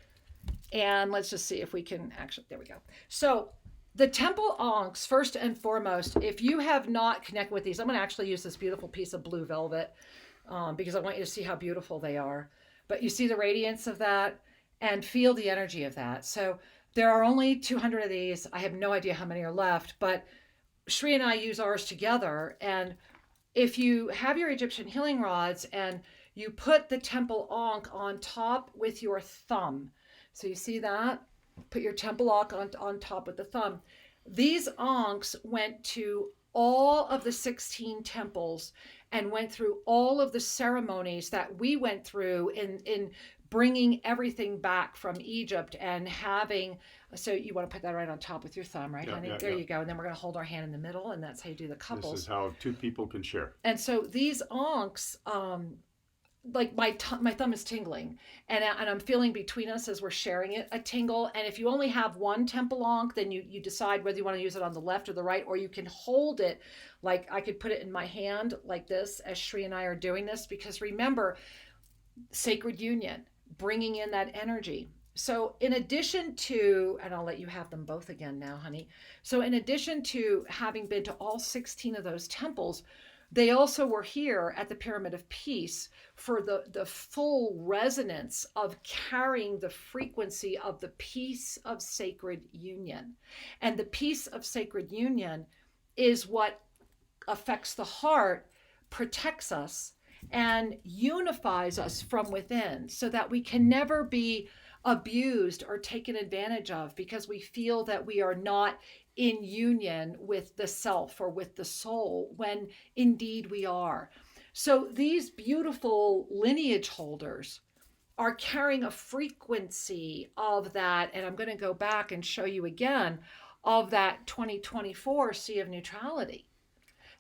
And let's just see if we can actually, there we go. So the temple ankhs, first and foremost, if you have not connected with these, I'm going to actually use this beautiful piece of blue velvet because I want you to see how beautiful they are. But you see the radiance of that and feel the energy of that. So there are only 200 of these. I have no idea how many are left, but Shri and I use ours together. And if you have your Egyptian healing rods and you put the temple ankh on top with your thumb, so you see that? Put your temple ankh on top with the thumb. These ankhs went to all of the 16 temples and went through all of the ceremonies that we went through in bringing everything back from Egypt and having, so you want to put that right on top with your thumb, right, honey? There you go. And then we're going to hold our hand in the middle, and that's how you do the couples. This is how two people can share. And so these ankhs, like my thumb is tingling, and I'm feeling between us as we're sharing it a tingle. And if you only have one temple ankh, then you decide whether you want to use it on the left or the right, or you can hold it. Like I could put it in my hand like this as Shri and I are doing this, because remember, sacred union, bringing in that energy. So in addition to, and I'll let you have them both again now, honey. So in addition to having been to all 16 of those temples, they also were here at the Pyramid of Peace for the full resonance of carrying the frequency of the peace of sacred union. And the peace of sacred union is what affects the heart, protects us, and unifies us from within, so that we can never be abused or taken advantage of because we feel that we are not in union with the self or with the soul, when indeed we are. So these beautiful lineage holders are carrying a frequency of that, and I'm going to go back and show you again, of that 2024 Sea of Neutrality.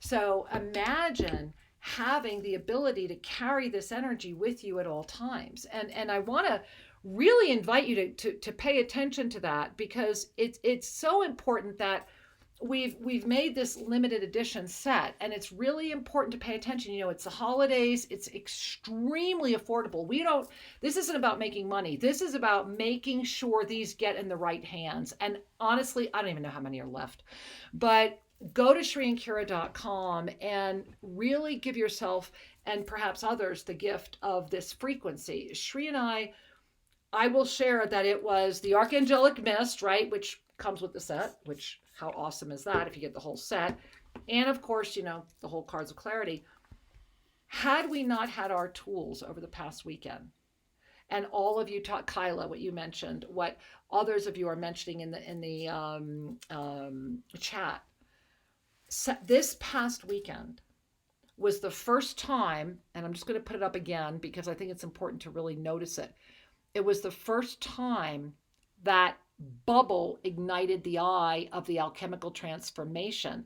So imagine having the ability to carry this energy with you at all times. And I want to really invite you to pay attention to that, because it's so important that we've made this limited edition set, and it's really important to pay attention. You know, it's the holidays, it's extremely affordable. This isn't about making money. This is about making sure these get in the right hands. And honestly, I don't even know how many are left, but go to shriandkira.com and really give yourself and perhaps others the gift of this frequency. Shri and I will share that it was the Archangelic Mist, right, which comes with the set, which how awesome is that if you get the whole set? And of course, you know, the whole Cards of Clarity. Had we not had our tools over the past weekend, and all of you taught Kyla, what you mentioned, what others of you are mentioning in the chat, this past weekend was the first time, and I'm just going to put it up again because I think it's important to really notice it. It was the first time that bubble ignited the eye of the alchemical transformation.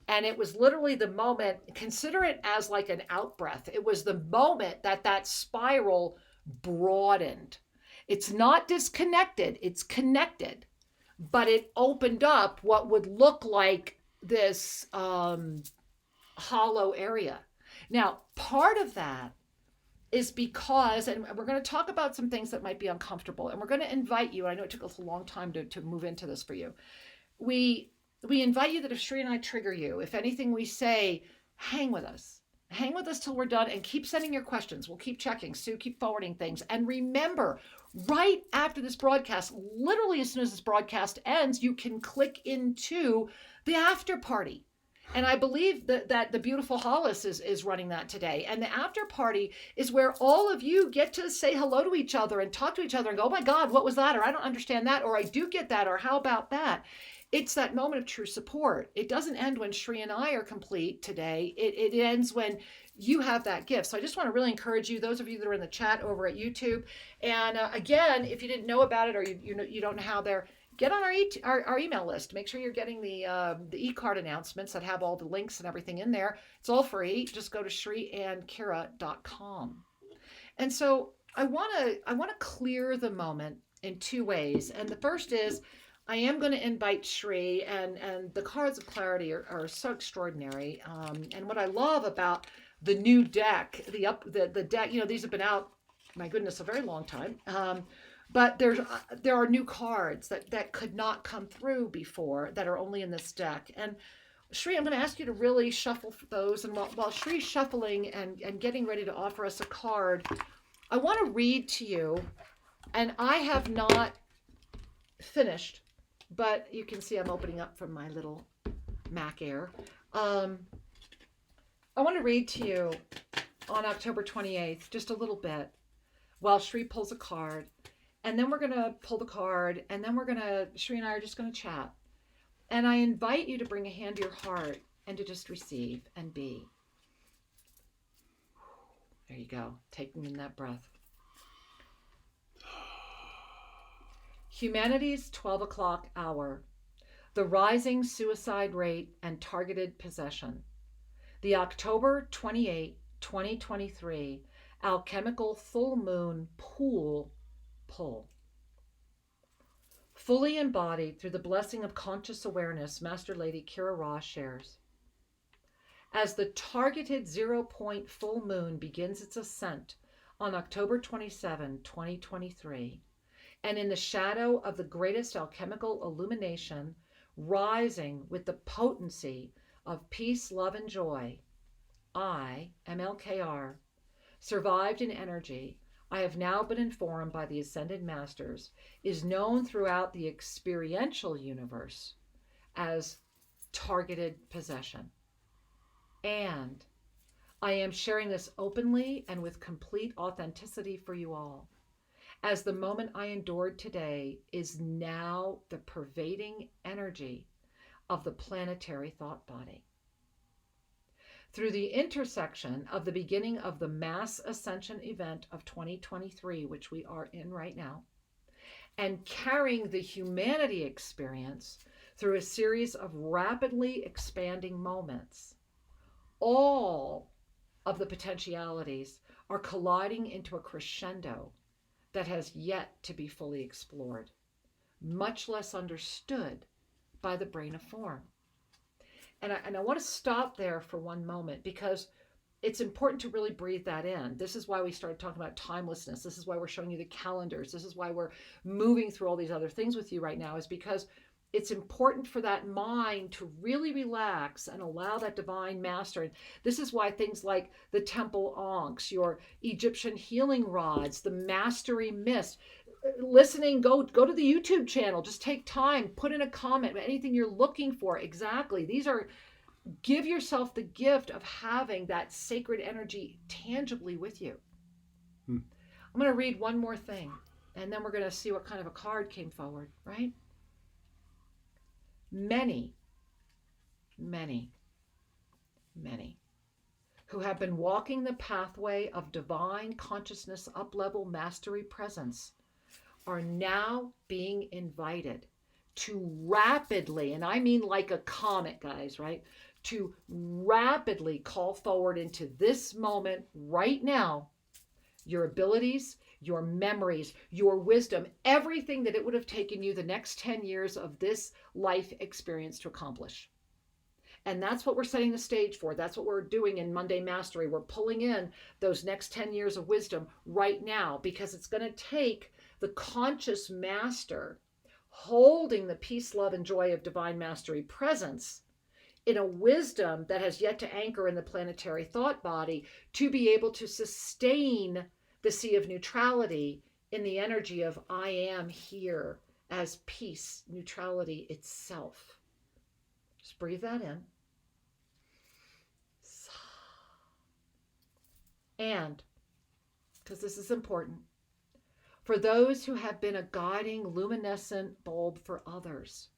And it was literally the moment, consider it as like an out-breath. It was the moment that spiral broadened. It's not disconnected, it's connected, but it opened up what would look like this hollow area. Now, part of that is because, and we're going to talk about some things that might be uncomfortable, and we're going to invite you, I know it took us a long time to move into this for you. We invite you that if Shri and I trigger you, if anything we say, hang with us till we're done, and keep sending your questions. We'll keep checking. Sue, keep forwarding things. And remember, right after this broadcast, literally as soon as this broadcast ends, you can click into the after party. And I believe that the beautiful Hollis is running that today. And the after party is where all of you get to say hello to each other and talk to each other and go, oh my God, what was that? Or I don't understand that. Or I do get that. Or how about that? It's that moment of true support. It doesn't end when Shri and I are complete today. It ends when you have that gift. So I just want to really encourage you, those of you that are in the chat over at YouTube. And again, if you didn't know about it, or you don't know how they're, get on our email list. Make sure you're getting the e-card announcements that have all the links and everything in there. It's all free. Just go to shriandkira.com. And so I want to clear the moment in two ways. And the first is, I am going to invite Shri, and the cards of clarity are so extraordinary. And what I love about the new deck, the deck, these have been out, my goodness, a very long time. But there are new cards that could not come through before that are only in this deck. And Shri, I'm going to ask you to really shuffle those. And while Shri's shuffling and getting ready to offer us a card, I want to read to you, and I have not finished, but you can see I'm opening up from my little Mac Air. I want to read to you on October 28th, just a little bit, while Shri pulls a card. And then we're going to pull the card, and then Shri and I are just going to chat. And I invite you to bring a hand to your heart and to just receive and be. There you go, taking in that breath. Humanity's 12 o'clock hour, the rising suicide rate and targeted possession. The October 28, 2023 Alchemical Full Moon Pool Pull. Fully embodied through the blessing of conscious awareness, Master Lady Kira Ra shares. As the targeted 0-point full moon begins its ascent on October 27, 2023, and in the shadow of the greatest alchemical illumination, rising with the potency of peace, love, and joy, I, MLKR, survived in energy, I have now been informed by the Ascended Masters, is known throughout the experiential universe as targeted possession. And I am sharing this openly and with complete authenticity for you all, as the moment I endured today is now the pervading energy of the planetary thought body. Through the intersection of the beginning of the mass ascension event of 2023, which we are in right now, and carrying the humanity experience through a series of rapidly expanding moments, all of the potentialities are colliding into a crescendo that has yet to be fully explored, much less understood by the brain of form. And I want to stop there for one moment, because it's important to really breathe that in. This is why we started talking about timelessness. This is why we're showing you the calendars. This is why we're moving through all these other things with you right now, is because it's important for that mind to really relax and allow that divine master. And this is why things like the temple ankhs, your Egyptian healing rods, the mastery mist, listening, go to the YouTube channel, just take time, put in a comment, anything you're looking for. Exactly. These are, give yourself the gift of having that sacred energy tangibly with you. I'm going to read one more thing, and then we're going to see what kind of a card came forward, right? Many who have been walking the pathway of divine consciousness, up-level mastery presence are now being invited to rapidly, and I mean like a comet, guys, right? To rapidly call forward into this moment right now, your abilities, your memories, your wisdom, everything that it would have taken you the next 10 years of this life experience to accomplish. And that's what we're setting the stage for. That's what we're doing in Monday Mastery. We're pulling in those next 10 years of wisdom right now, because it's going to take the conscious master holding the peace, love, and joy of divine mastery presence in a wisdom that has yet to anchor in the planetary thought body to be able to sustain the sea of neutrality in the energy of I am here as peace, neutrality itself. Just breathe that in. And, because this is important, for those who have been a guiding luminescent bulb for others,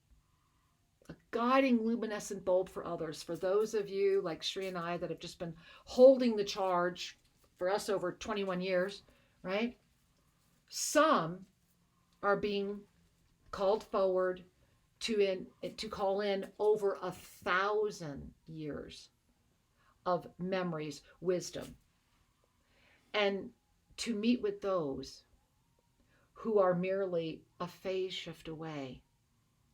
a guiding luminescent bulb for others, for those of you like Shri and I that have just been holding the charge for us over 21 years, right? Some are being called forward to call in over 1,000 years of memories, wisdom, and to meet with those who are merely a phase shift away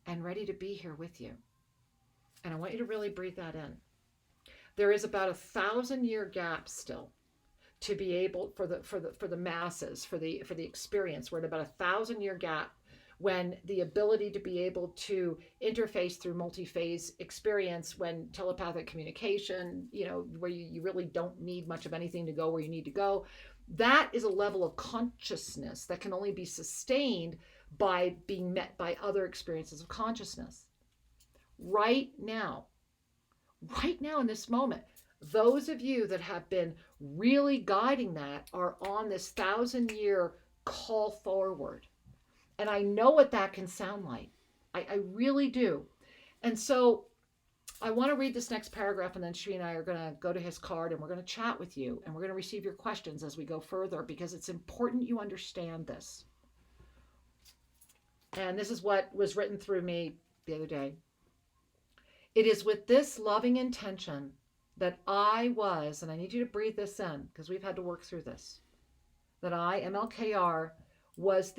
and ready to be here with you. And I want you to really breathe that in. There is about 1,000-year gap still to be able for the masses, for the experience. We're at about 1,000-year gap when the ability to be able to interface through multi-phase experience, when telepathic communication, where you really don't need much of anything to go where you need to go. That is a level of consciousness that can only be sustained by being met by other experiences of consciousness. Right now in this moment, those of you that have been really guiding that are on this 1,000-year call forward. And I know what that can sound like. I really do. And so I want to read this next paragraph, and then Sri and I are going to go to his card, and we're going to chat with you, and we're going to receive your questions as we go further, because it's important you understand this. And this is what was written through me the other day. It is with this loving intention that I was, and I need you to breathe this in because we've had to work through this, that I, MLKR, was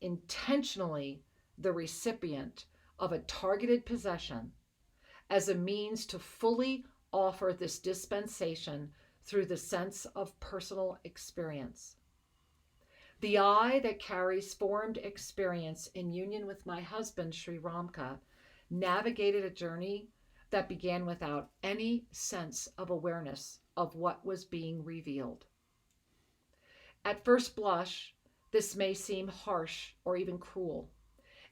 intentionally the recipient of a targeted possession as a means to fully offer this dispensation through the sense of personal experience. The I that carries formed experience in union with my husband, Sri Ramka, navigated a journey that began without any sense of awareness of what was being revealed. At first blush, this may seem harsh or even cruel,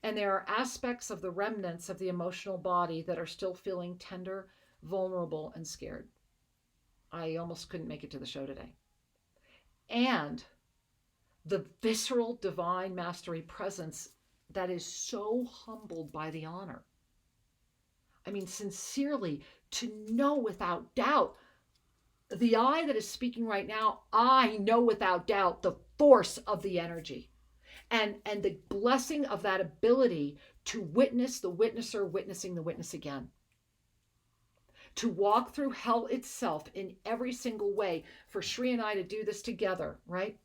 and there are aspects of the remnants of the emotional body that are still feeling tender, vulnerable, and scared. I almost couldn't make it to the show today. And the visceral divine mastery presence that is so humbled by the honor. I mean, sincerely, to know without doubt, the I that is speaking right now, I know without doubt the force of the energy and the blessing of that ability to witness the witnesser witnessing the witness again. To walk through hell itself in every single way for Sri and I to do this together, right?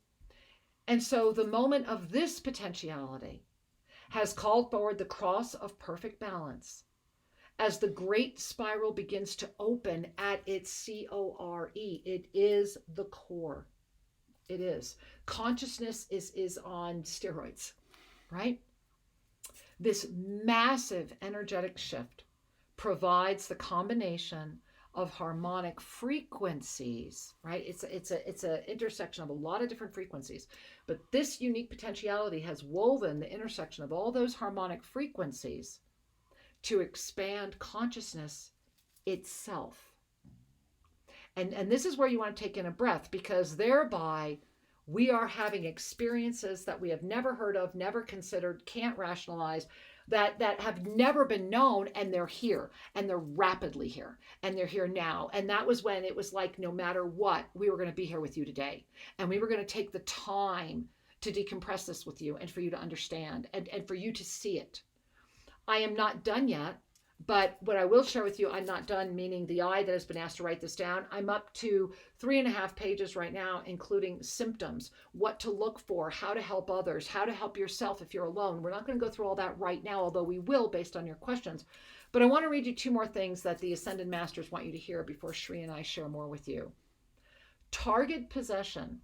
And so the moment of this potentiality has called forward the cross of perfect balance as the great spiral begins to open at its CORE. It is the core. It is. Consciousness is on steroids, right? This massive energetic shift provides the combination of harmonic frequencies, right? It's an intersection of a lot of different frequencies, but this unique potentiality has woven the intersection of all those harmonic frequencies to expand consciousness itself. And this is where you want to take in a breath, because thereby we are having experiences that we have never heard of, never considered, can't rationalize, that have never been known, and they're here, and they're rapidly here, and they're here now. And that was when it was like, no matter what, we were going to be here with you today, and we were going to take the time to decompress this with you and for you to understand and for you to see it. I am not done yet, but what I will share with you, I'm not done, meaning the I that has been asked to write this down. I'm up to 3.5 pages right now, including symptoms, what to look for, how to help others, how to help yourself if you're alone. We're not going to go through all that right now, although we will based on your questions. But I want to read you 2 more things that the Ascended Masters want you to hear before Sri and I share more with you. Target possession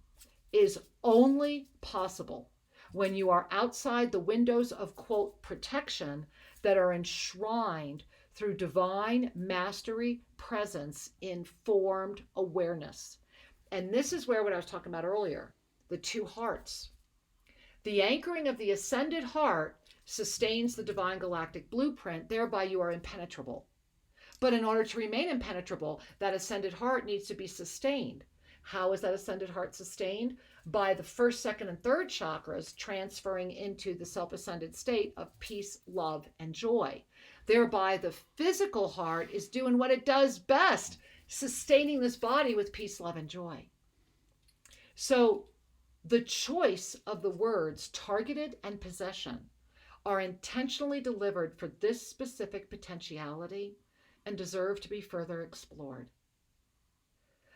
is only possible when you are outside the windows of, quote, protection that are enshrined through divine mastery presence in formed awareness. And this is where what I was talking about earlier, the 2 hearts. The anchoring of the ascended heart sustains the divine galactic blueprint, thereby you are impenetrable. But in order to remain impenetrable, that ascended heart needs to be sustained. How is that ascended heart sustained? By the 1st, 2nd, and 3rd chakras transferring into the self-ascended state of peace, love, and joy. Thereby, the physical heart is doing what it does best, sustaining this body with peace, love, and joy. So the choice of the words targeted and possession are intentionally delivered for this specific potentiality and deserve to be further explored.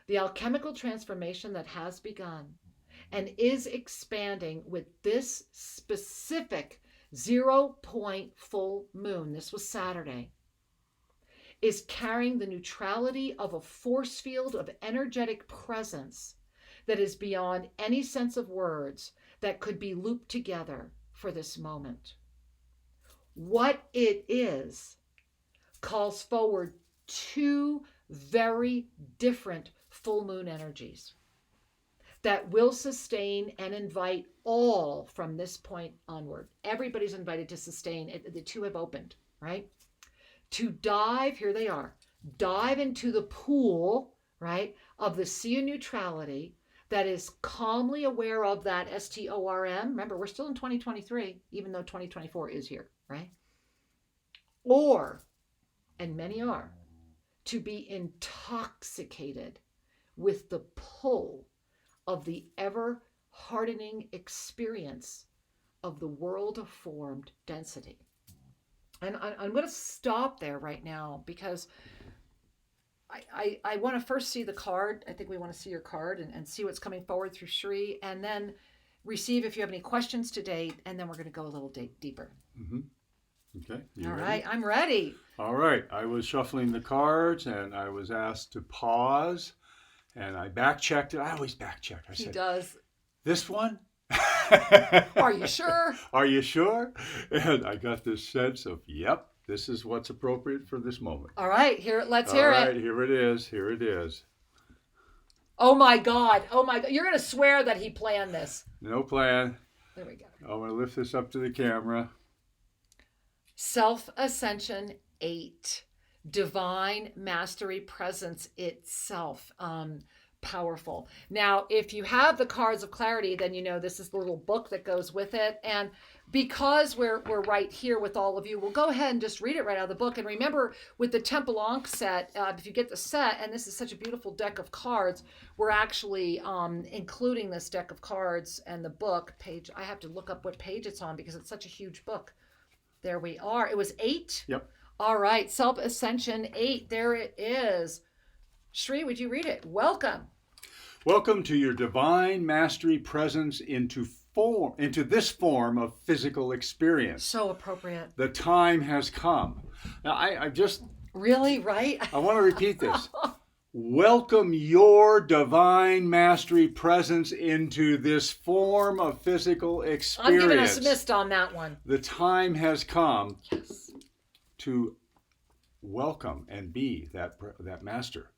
The alchemical transformation that has begun and is expanding with this specific 0 point full moon, this was Saturday, is carrying the neutrality of a force field of energetic presence that is beyond any sense of words that could be looped together for this moment. What it is calls forward two very different full moon energies that will sustain and invite all from this point onward. Everybody's invited to sustain. The two have opened, right? To dive, here they are, dive into the pool, right, of the sea of neutrality that is calmly aware of that STORM. Remember, we're still in 2023, even though 2024 is here, right? Or, and many are, to be intoxicated with the pull of the ever hardening experience of the world of formed density. And I'm going to stop there right now because I want to first see the card. I think we want to see your card and see what's coming forward through Shri, and then receive if you have any questions to date, and then we're going to go a little deeper. Mm-hmm. Okay. All right. I'm ready. All right. I was shuffling the cards and I was asked to pause, and I back-checked it. I always back-check. He does. This one? Are you sure? Are you sure? And I got this sense of, yep, this is what's appropriate for this moment. All right, let's hear it. All right, here it is. Here it is. Oh my God. You're going to swear that he planned this. No plan. There we go. I'm going to lift this up to the camera. Self-Ascension 8. Divine Mastery Presence itself. Powerful. Now, if you have the cards of clarity, then you know this is the little book that goes with it. And because we're right here with all of you, we'll go ahead and just read it right out of the book. And remember, with the Temple Ankh set, if you get the set, and this is such a beautiful deck of cards, we're actually including this deck of cards and the book page. I have to look up what page it's on because it's such a huge book. There we are. It was 8? Yep. All right. Self-Ascension 8. There it is. Shri, would you read it? Welcome. Welcome to your divine mastery presence into this form of physical experience. So appropriate. The time has come. Now, I just... Really? Right? I want to repeat this. Welcome your divine mastery presence into this form of physical experience. I'm giving us a mist on that one. The time has come to welcome and be that master.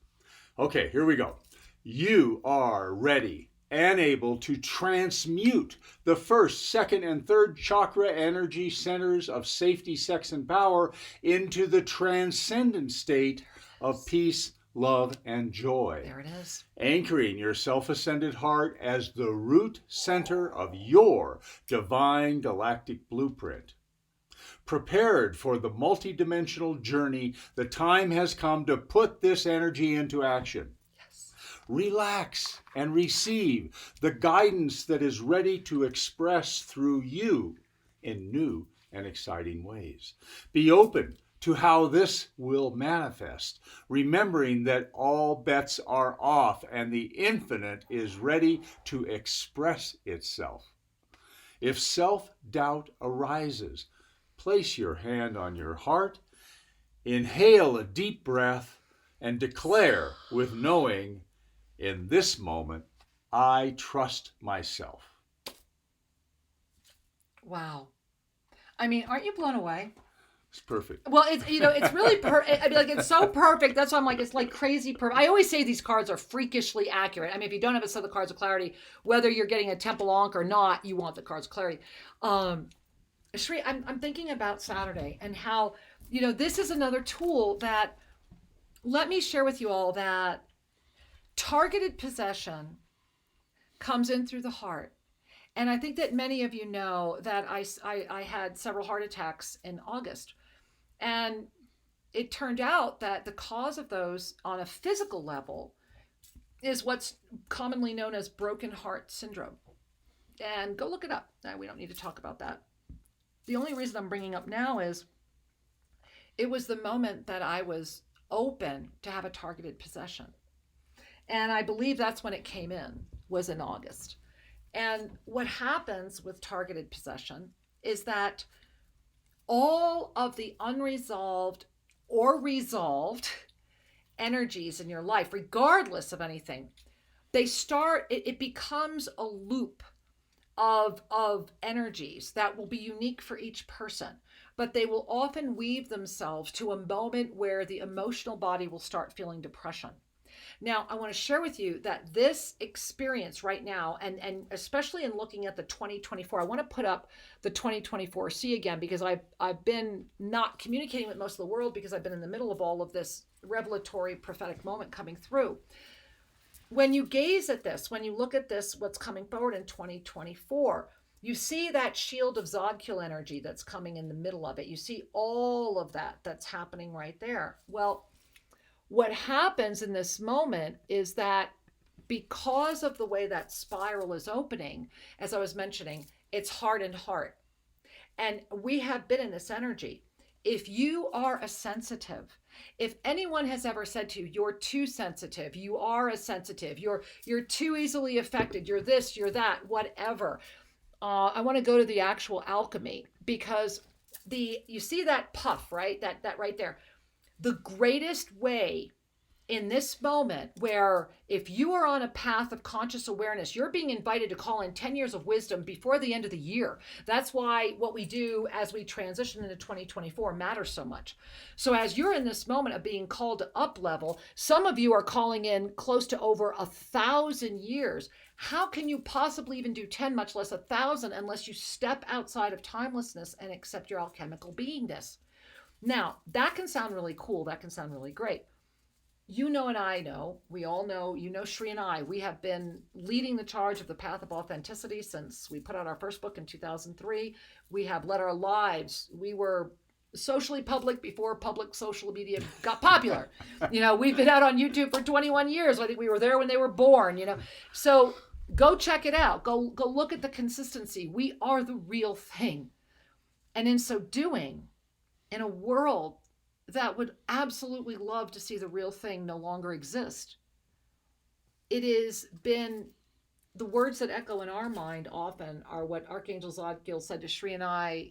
Okay, here we go. You are ready and able to transmute the first, second, and third chakra energy centers of safety, sex, and power into the transcendent state of peace, love, and joy. There it is. Anchoring your self-ascended heart as the root center of your divine galactic blueprint. Prepared for the multidimensional journey, the time has come to put this energy into action. Relax and receive the guidance that is ready to express through you in new and exciting ways. Be open to how this will manifest, remembering that all bets are off and the infinite is ready to express itself. If self-doubt arises, place your hand on your heart, inhale a deep breath, and declare with knowing, in this moment, I trust myself. Wow. I mean, aren't you blown away? It's perfect. Well, it's really it's so perfect. That's why I'm like, it's like crazy perfect. I always say these cards are freakishly accurate. I mean, if you don't have a set of the cards of clarity, whether you're getting a Temple Ankh or not, you want the cards of clarity. Shri, I'm thinking about Saturday and how, this is another tool that, let me share with you all that targeted possession comes in through the heart. And I think that many of you know that I had several heart attacks in August. And it turned out that the cause of those on a physical level is what's commonly known as broken heart syndrome. And go look it up. No, we don't need to talk about that. The only reason I'm bringing up now is it was the moment that I was open to have a targeted possession. And I believe that's when it came in, was in August. And what happens with targeted possession is that all of the unresolved or resolved energies in your life, regardless of anything, it becomes a loop of energies that will be unique for each person, but they will often weave themselves to a moment where the emotional body will start feeling depression. Now, I want to share with you that this experience right now, and especially in looking at the 2024, I want to put up the 2024 C again, because I've been not communicating with most of the world because I've been in the middle of all of this revelatory prophetic moment coming through. When you gaze at this, when you look at this, what's coming forward in 2024, you see that shield of Zodkiel energy that's coming in the middle of it. You see all of that that's happening right there. Well, what happens in this moment is that because of the way that spiral is opening, as I was mentioning, it's heart and heart. And we have been in this energy. If you are a sensitive, if anyone has ever said to you, you're too sensitive, you are a sensitive, you're too easily affected, you're this, you're that, whatever. I want to go to the actual alchemy, because you see that puff, right? That right there. The greatest way in this moment, where if you are on a path of conscious awareness, you're being invited to call in 10 years of wisdom before the end of the year. That's why what we do as we transition into 2024 matters so much. So as you're in this moment of being called to up level, some of you are calling in close to over 1,000 years. How can you possibly even do 10, much less 1,000, unless you step outside of timelessness and accept your alchemical beingness? Now, that can sound really cool. That can sound really great. You know, and I know, we all know, you know, Shri and I, we have been leading the charge of the path of authenticity since we put out our first book in 2003. We have led our lives. We were socially public before public social media got popular. You know, we've been out on YouTube for 21 years. I think we were there when they were born, you know. So go check it out. Go look at the consistency. We are the real thing. And in so doing, in a world that would absolutely love to see the real thing no longer exist, it has been, the words that echo in our mind often are what Archangel Zodkiel said to Shri and I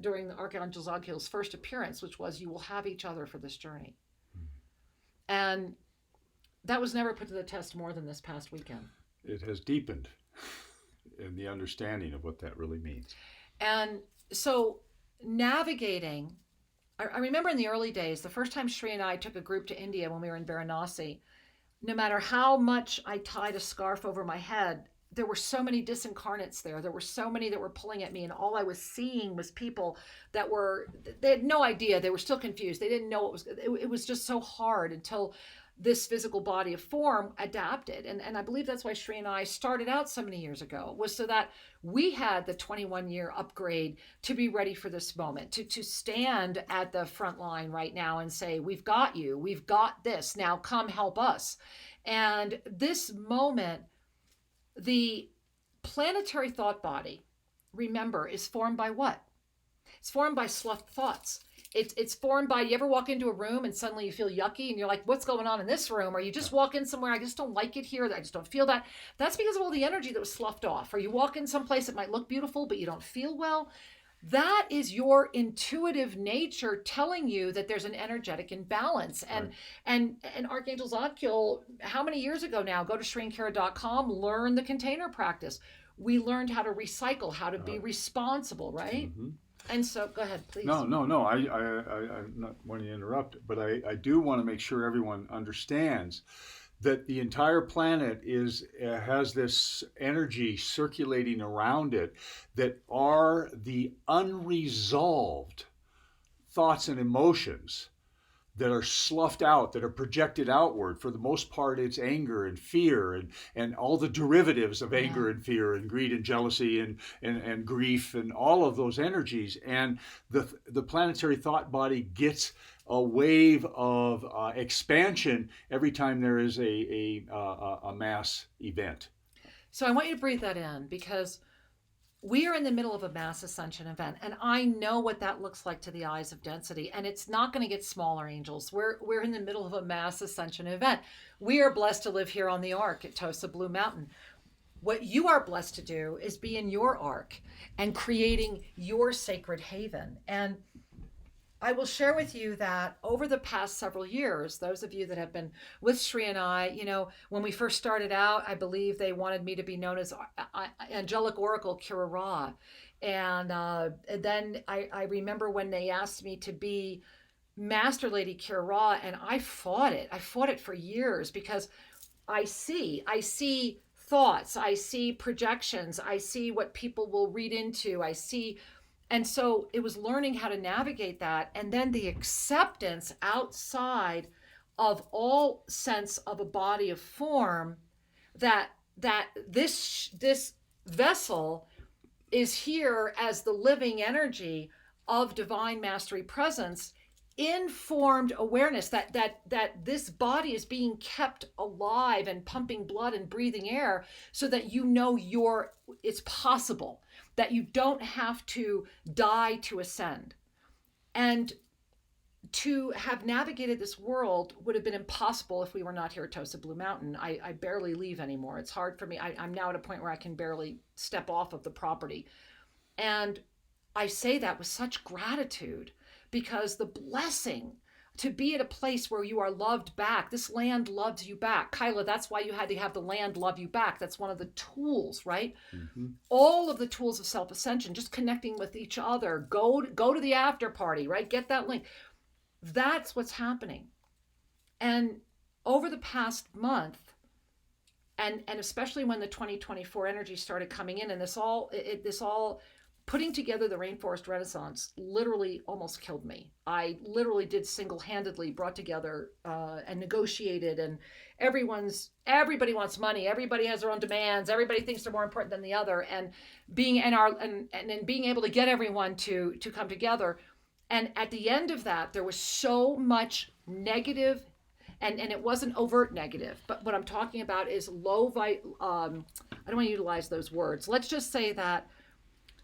during the Archangel Zodkiel's first appearance, which was, you will have each other for this journey. And that was never put to the test more than this past weekend. It has deepened in the understanding of what that really means. And so navigating, I remember in the early days, the first time Shri and I took a group to India when we were in Varanasi, no matter how much I tied a scarf over my head, there were so many disincarnates there. There were so many that were pulling at me, and all I was seeing was people that they had no idea. They were still confused. They didn't know it was just so hard until this physical body of form adapted. And I believe that's why Shri and I started out so many years ago, was so that we had the 21-year upgrade to be ready for this moment, to stand at the front line right now and say, we've got you, we've got this, now come help us. And this moment, the planetary thought body, remember, is formed by what? It's formed by sloughed thoughts. It's formed by, you ever walk into a room and suddenly you feel yucky and you're like, what's going on in this room? Or you just walk in somewhere, I just don't like it here, I just don't feel that. That's because of all the energy that was sloughed off. Or you walk in someplace that might look beautiful, but you don't feel well. That is your intuitive nature telling you that there's an energetic imbalance. And right. and Archangel Zodkiel, how many years ago now, go to shriandkara.com, learn the container practice. We learned how to recycle, how to be responsible, right? Mm-hmm. And so, go ahead, please. No. I'm not wanting to interrupt, but I do want to make sure everyone understands that the entire planet has this energy circulating around it that are the unresolved thoughts and emotions that are sloughed out, that are projected outward. For the most part, it's anger and fear and all the derivatives of anger and fear and greed and jealousy and grief and all of those energies. And the planetary thought body gets a wave of expansion every time there is a mass event. So I want you to breathe that in, because we are in the middle of a mass ascension event, and I know what that looks like to the eyes of density, and it's not going to get smaller, angels. We're in the middle of a mass ascension event. We are blessed to live here on the Ark at Tosa Blue Mountain. what you are blessed to do is be in your ark and creating your sacred haven. And I will share with you that over the past several years, those of you that have been with Sri and I, you know, when we first started out, I believe they wanted me to be known as Angelic Oracle Kira Ra. And then I remember when they asked me to be Master Lady Kira Ra, and I fought it. I fought it for years because I see thoughts, I see projections, I see what people will read into, I see. And so it was learning how to navigate that, and then the acceptance outside of all sense of a body of form that this vessel is here as the living energy of divine mastery presence, informed awareness that this body is being kept alive and pumping blood and breathing air so that you know it's possible, that you don't have to die to ascend. And to have navigated this world would have been impossible if we were not here at Tosa Blue Mountain. I barely leave anymore. It's hard for me. I'm now at a point where I can barely step off of the property. And I say that with such gratitude, because the blessing to be at a place where you are loved back, this land loves you back. Kyla, that's why you had to have the land love you back. That's one of the tools, right? Mm-hmm. All of the tools of self-ascension, just connecting with each other, go to the after party, right? Get that link. That's what's happening. And over the past month, and especially when the 2024 energy started coming in, and this all putting together the Rainforest Renaissance literally almost killed me. I literally did single-handedly brought together and negotiated, and everybody wants money. Everybody has their own demands. Everybody thinks they're more important than the other. And being able to get everyone to come together. And at the end of that, there was so much negative, and it wasn't overt negative, but what I'm talking about is I don't want to utilize those words. Let's just say that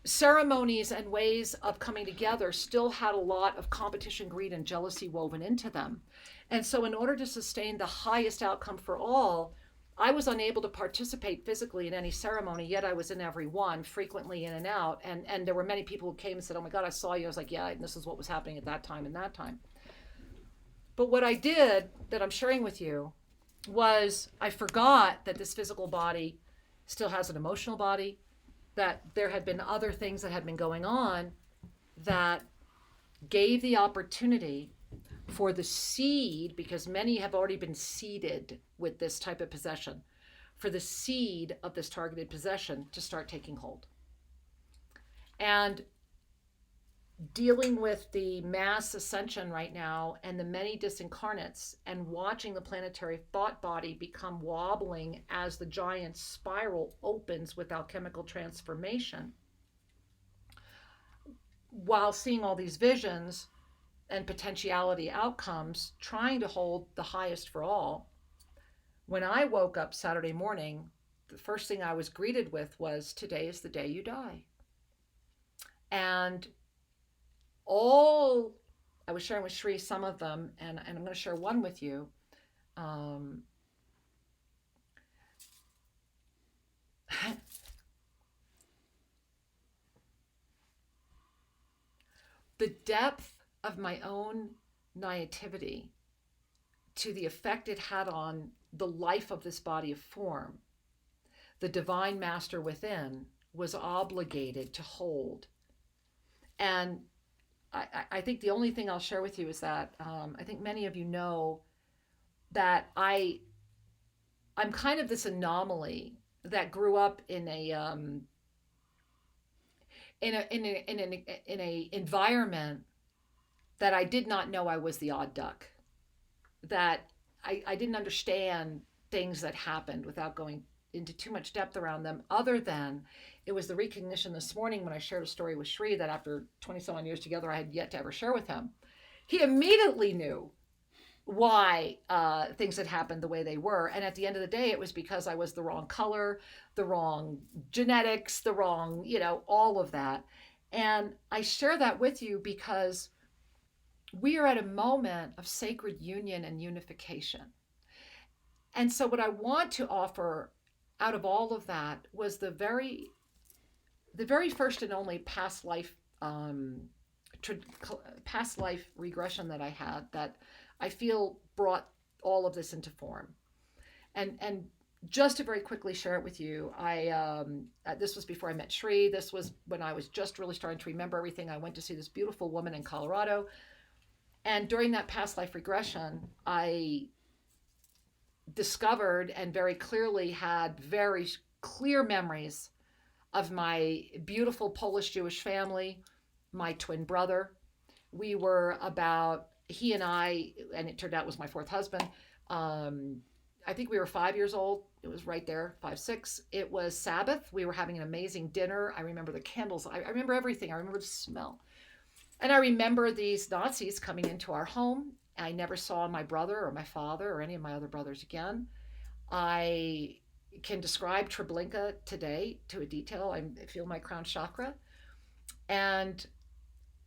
ceremonies and ways of coming together still had a lot of competition, greed, and jealousy woven into them. And so in order to sustain the highest outcome for all, I was unable to participate physically in any ceremony, yet I was in every one, frequently in and out. And there were many people who came and said, "Oh my God, I saw you." I was like, "Yeah, and this is what was happening at that time and that time." But what I did that I'm sharing with you was I forgot that this physical body still has an emotional body, that there had been other things that had been going on that gave the opportunity for the seed, because many have already been seeded with this type of possession, for the seed of this targeted possession to start taking hold. And dealing with the mass ascension right now and the many disincarnates, and watching the planetary thought body become wobbling as the giant spiral opens with alchemical transformation, while seeing all these visions and potentiality outcomes, trying to hold the highest for all. When I woke up Saturday morning, the first thing I was greeted with was, "Today is the day you die." And I was sharing with Shri some of them, and I'm going to share one with you. The depth of my own naivety to the effect it had on the life of this body of form, the divine master within was obligated to hold. And I think the only thing I'll share with you is that I think many of you know that I'm kind of this anomaly that grew up in an environment that I did not know I was the odd duck, that I didn't understand things that happened without going into too much depth around them, other than it was the recognition this morning when I shared a story with Shri that after 20-some years together, I had yet to ever share with him. He immediately knew why things had happened the way they were. And at the end of the day, it was because I was the wrong color, the wrong genetics, the wrong, all of that. And I share that with you because we are at a moment of sacred union and unification. And so what I want to offer out of all of that was the very first and only past life past life regression that I had, that I feel brought all of this into form. And just to very quickly share it with you, this was before I met Shri. This was when I was just really starting to remember everything. I went to see this beautiful woman in Colorado. And during that past life regression, I discovered and very clearly had very clear memories of my beautiful Polish Jewish family, my twin brother. We were he and I, and it turned out was my fourth husband. I think we were 5 years old. It was right there, 5, 6. It was Sabbath. We were having an amazing dinner. I remember the candles. I remember everything. I remember the smell. And I remember these Nazis coming into our home. I never saw my brother or my father or any of my other brothers again. I can describe Treblinka today to a detail. I feel my crown chakra. And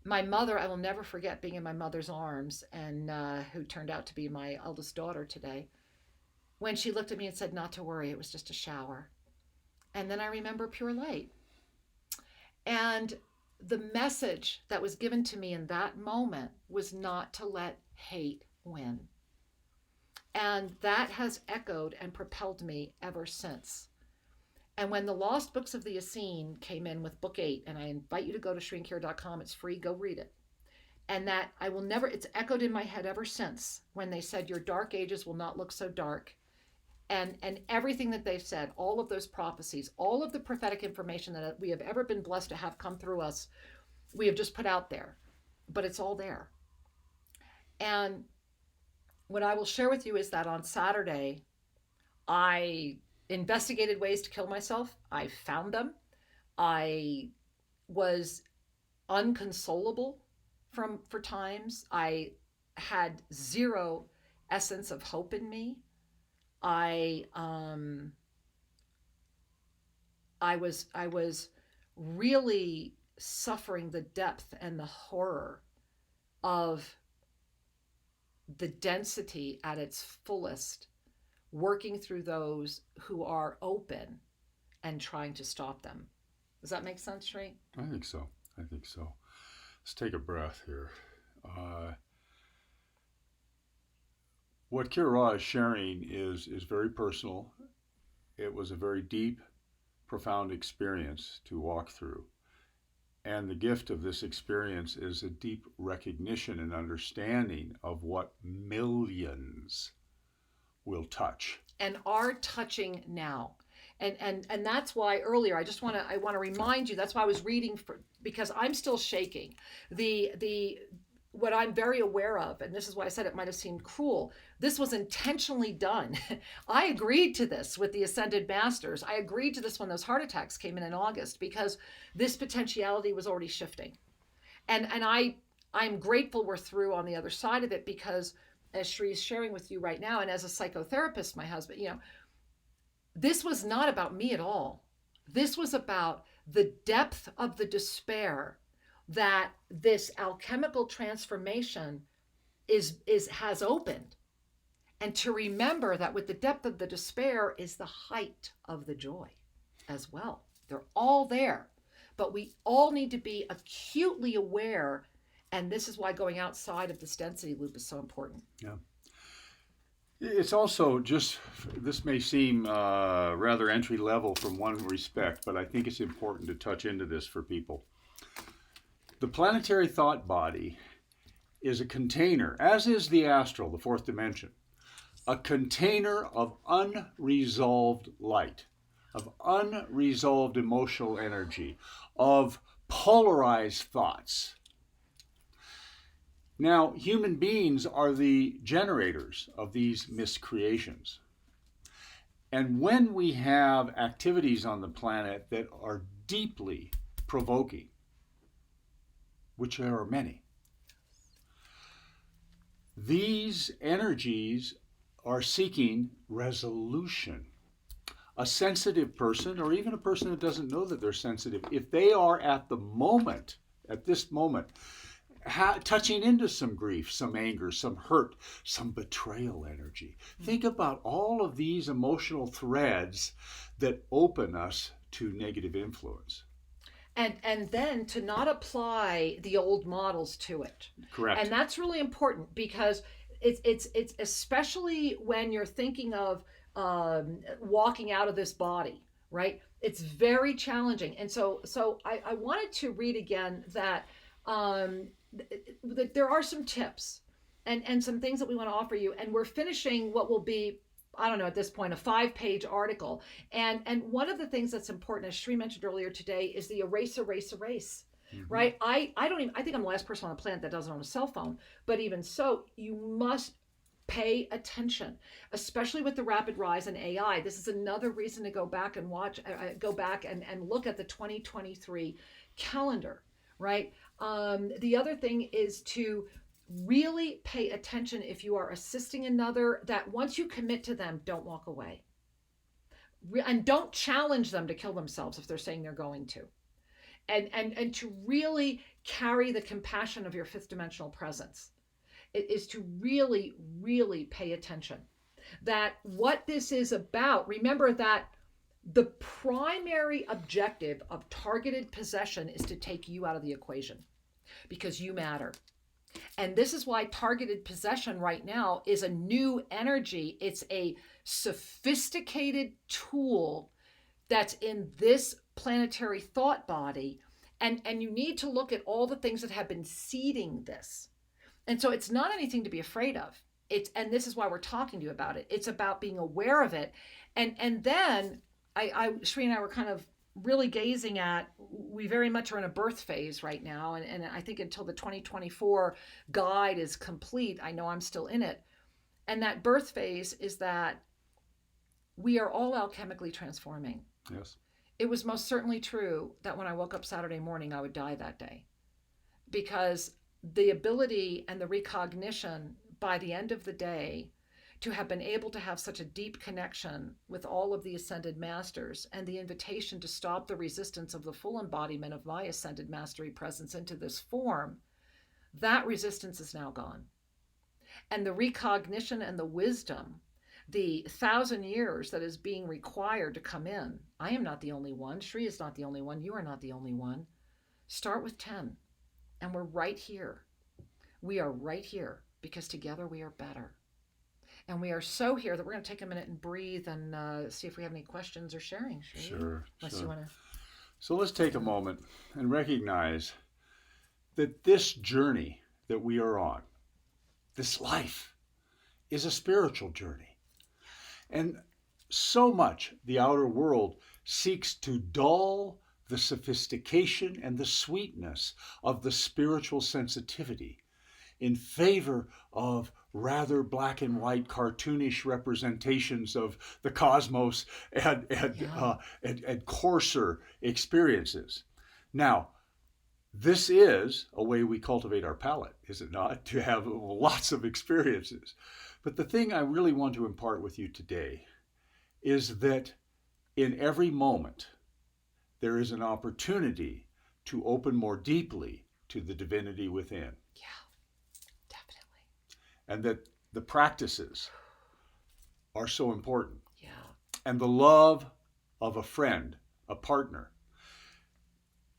my mother, I will never forget being in my mother's arms, and who turned out to be my eldest daughter today, when she looked at me and said, not to worry, it was just a shower. And then I remember pure light. And the message that was given to me in that moment was not to let hate win. And that has echoed and propelled me ever since. And when the Lost Books of the Essene came in with book 8, and I invite you to go to shrinkhere.com, it's free, go read it. And that it's echoed in my head ever since, when they said your dark ages will not look so dark. And everything that they've said, all of those prophecies, all of the prophetic information that we have ever been blessed to have come through us, we have just put out there, but it's all there. And what I will share with you is that on Saturday, I investigated ways to kill myself. I found them. I was unconsolable for times. I had zero essence of hope in me. I was really suffering the depth and the horror of the density at its fullest, working through those who are open and trying to stop them. Does that make sense, Shri? I think so. Let's take a breath here. What Kira is sharing is very personal. It was a very deep, profound experience to walk through. And the gift of this experience is a deep recognition and understanding of what millions will touch. And are touching now. And that's why earlier I want to remind you, that's why I was reading, because I'm still shaking. What I'm very aware of, and this is why I said it might have seemed cruel, this was intentionally done. I agreed to this with the Ascended Masters. I agreed to this when those heart attacks came in August, because this potentiality was already shifting. And I'm grateful we're through on the other side of it, because as Shri is sharing with you right now, and as a psychotherapist, my husband, this was not about me at all. This was about the depth of the despair that this alchemical transformation has opened. And to remember that with the depth of the despair is the height of the joy as well. They're all there, but we all need to be acutely aware. And this is why going outside of this density loop is so important. Yeah. It's also this may seem rather entry level from one respect, but I think it's important to touch into this for people. The planetary thought body is a container, as is the astral, the fourth dimension, a container of unresolved light, of unresolved emotional energy, of polarized thoughts. Now, human beings are the generators of these miscreations. And when we have activities on the planet that are deeply provoking, which there are many, these energies are seeking resolution. A sensitive person, or even a person that doesn't know that they're sensitive, if they are at this moment, touching into some grief, some anger, some hurt, some betrayal energy. Think about all of these emotional threads that open us to negative influence. And then to not apply the old models to it. Correct. And that's really important, because it's especially when you're thinking of walking out of this body, right? It's very challenging. And so I wanted to read again that there are some tips and some things that we want to offer you. And we're finishing what will be, I don't know, at this point, a 5-page article. And one of the things that's important, as Sri mentioned earlier today, is the erase. Mm-hmm. Right? I think I'm the last person on the planet that doesn't own a cell phone. But even so, you must pay attention, especially with the rapid rise in AI. This is another reason to go back and look at the 2023 calendar, right? The other thing is to really pay attention if you are assisting another, that once you commit to them, don't walk away. And don't challenge them to kill themselves if they're saying they're going to. And to really carry the compassion of your fifth dimensional presence. It is to really, really pay attention. That what this is about, remember that the primary objective of targeted possession is to take you out of the equation, because you matter. And this is why targeted possession right now is a new energy. It's a sophisticated tool that's in this planetary thought body. And you need to look at all the things that have been seeding this. And so it's not anything to be afraid of. And this is why we're talking to you about it. It's about being aware of it. And then Sri and I were kind of really gazing at, we very much are in a birth phase right now. And I think until the 2024 guide is complete, I know I'm still in it. And that birth phase is that we are all alchemically transforming. Yes. It was most certainly true that when I woke up Saturday morning, I would die that day, because the ability and the recognition by the end of the day to have been able to have such a deep connection with all of the ascended masters, and the invitation to stop the resistance of the full embodiment of my ascended mastery presence into this form, that resistance is now gone. And the recognition and the wisdom, the 1,000 years that is being required to come in. I am not the only one. Sri is not the only one. You are not the only one. Start with 10. And we're right here. We are right here because together we are better. And we are so here that we're going to take a minute and breathe and see if we have any questions or sharing. Sure. You want to. So let's take a moment and recognize that this journey that we are on, this life, is a spiritual journey. And so much the outer world seeks to dull the sophistication and the sweetness of the spiritual sensitivity in favor of rather black and white cartoonish representations of the cosmos and coarser experiences. Now, this is a way we cultivate our palate, is it not? To have lots of experiences. But the thing I really want to impart with you today is that in every moment, there is an opportunity to open more deeply to the divinity within. Yeah, definitely. And that the practices are so important. Yeah. And the love of a friend, a partner.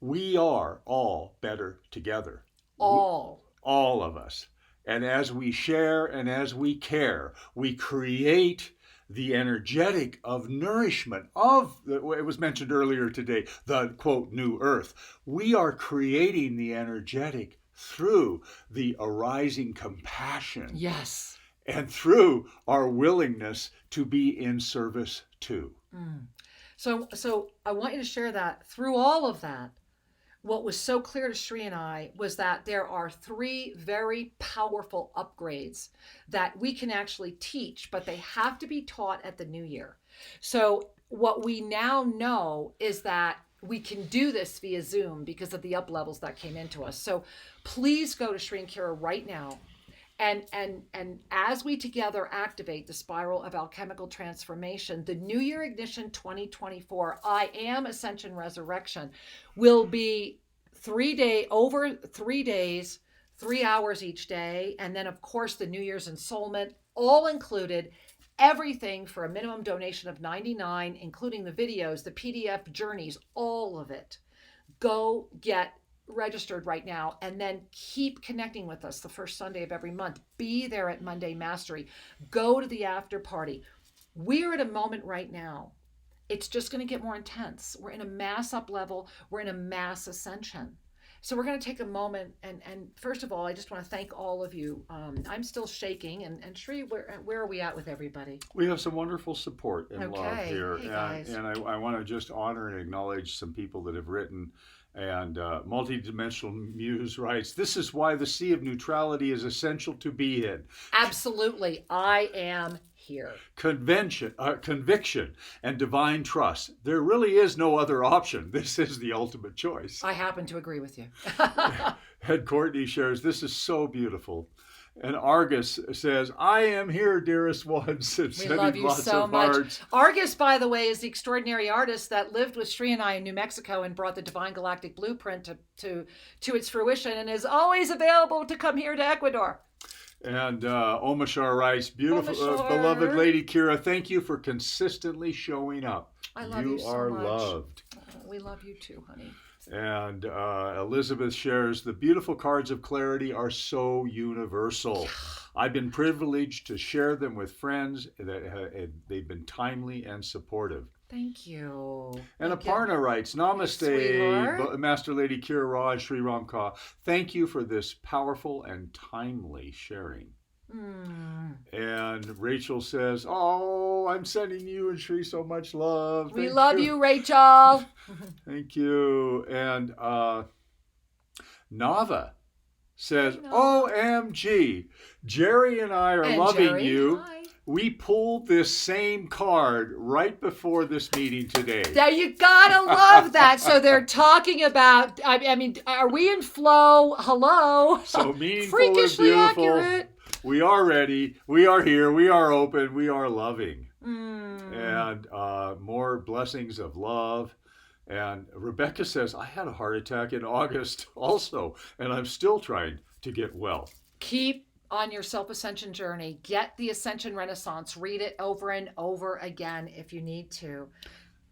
We are all better together. All of us. And as we share and as we care, we create the energetic of nourishment of, it was mentioned earlier today, the quote, new earth. We are creating the energetic through the arising compassion. Yes. And through our willingness to be in service to. So I want you to share that through all of that. What was so clear to Sri and I was that there are 3 very powerful upgrades that we can actually teach, but they have to be taught at the new year. So what we now know is that we can do this via Zoom because of the up levels that came into us. So please go to Sri and Kira right now. And as we together activate the spiral of alchemical transformation, the New Year Ignition 2024, I Am Ascension Resurrection, will be over 3 days, 3 hours each day. And then, of course, the New Year's Ensoulment, all included. Everything for a minimum donation of $99, including the videos, the PDF journeys, all of it. Go get registered right now, and then keep connecting with us the first Sunday of every month. Be there at Monday Mastery. Go to the after party. We're at a moment right now. It's just going to get more intense. We're in a mass up level. We're in a mass ascension. So we're going to take a moment, and first of all, I just want to thank all of you. I'm still shaking, and Shri, where are we at with everybody? We have some wonderful support and love here, Hey, guys. and I want to just honor and acknowledge some people that have written. And Multidimensional Muse writes, "This is why the Sea of Neutrality is essential to be in. Absolutely, I am here. Conviction, and divine trust. There really is no other option. This is the ultimate choice." I happen to agree with you. And Courtney shares, "This is so beautiful." And Argus says, "I am here, dearest ones." And We love you so much. Argus, by the way, is the extraordinary artist that lived with Shri and I in New Mexico and brought the Divine Galactic Blueprint to its fruition, and is always available to come here to Ecuador. And Omashar writes, "Beautiful, Omashar. beloved Lady Kira, thank you for consistently showing up. I love you so are much. loved." We love you too, honey. And Elizabeth shares, "The beautiful cards of clarity are so universal. I've been privileged to share them with friends. They've been timely and supportive." Thank you. And Thank you. Aparna writes, "Namaste, Sweetheart. Master Lady Kira Raj, Sri Ramka. Thank you for this powerful and timely sharing." And Rachel says, "Oh, I'm sending you and Shri so much love. We Thank love you, Rachel. Thank you." And Nava says, Nava. "OMG, Jerry and I are And loving Jerry, you. hi. We pulled this same card right before this meeting today." There, you gotta love that. So they're talking about, I mean, are we in flow? Hello. So meaningful Freakishly and beautiful. accurate. We are ready. We are here. We are open. We are loving. And more blessings of love. And Rebecca says, "I had a heart attack in August also, and I'm still trying to get well." Keep on your self-ascension journey. Get the Ascension Renaissance. Read it over and over again if you need to.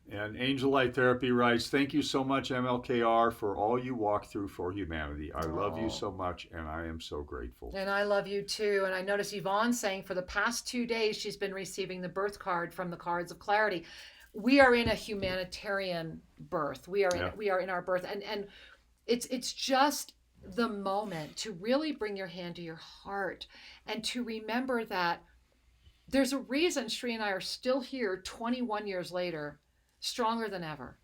And Angel Light Therapy writes, "Thank you so much, MLKR, for all you walk through for humanity. I love you so much, and I am so grateful." And I love you too. And I notice Yvonne saying for the past 2 days, she's been receiving the birth card from the Cards of Clarity. We are in a humanitarian birth. We are in our birth. And it's just the moment to really bring your hand to your heart and to remember that there's a reason Shri and I are still here 21 years later, stronger than ever.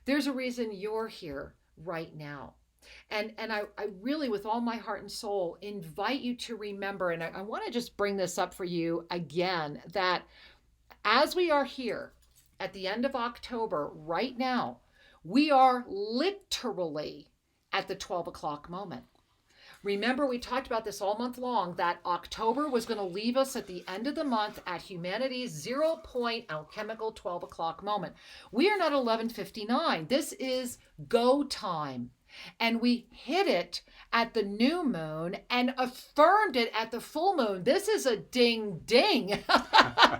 There's a reason you're here right now. And I really, with all my heart and soul, invite you to remember, and I want to just bring this up for you again, that as we are here at the end of October right now, we are literally at the 12 o'clock moment. Remember, we talked about this all month long, that October was going to leave us at the end of the month at humanity's 0 point alchemical 12 o'clock moment. We are not 11:59. This is go time. And we hit it at the new moon and affirmed it at the full moon. This is a ding ding,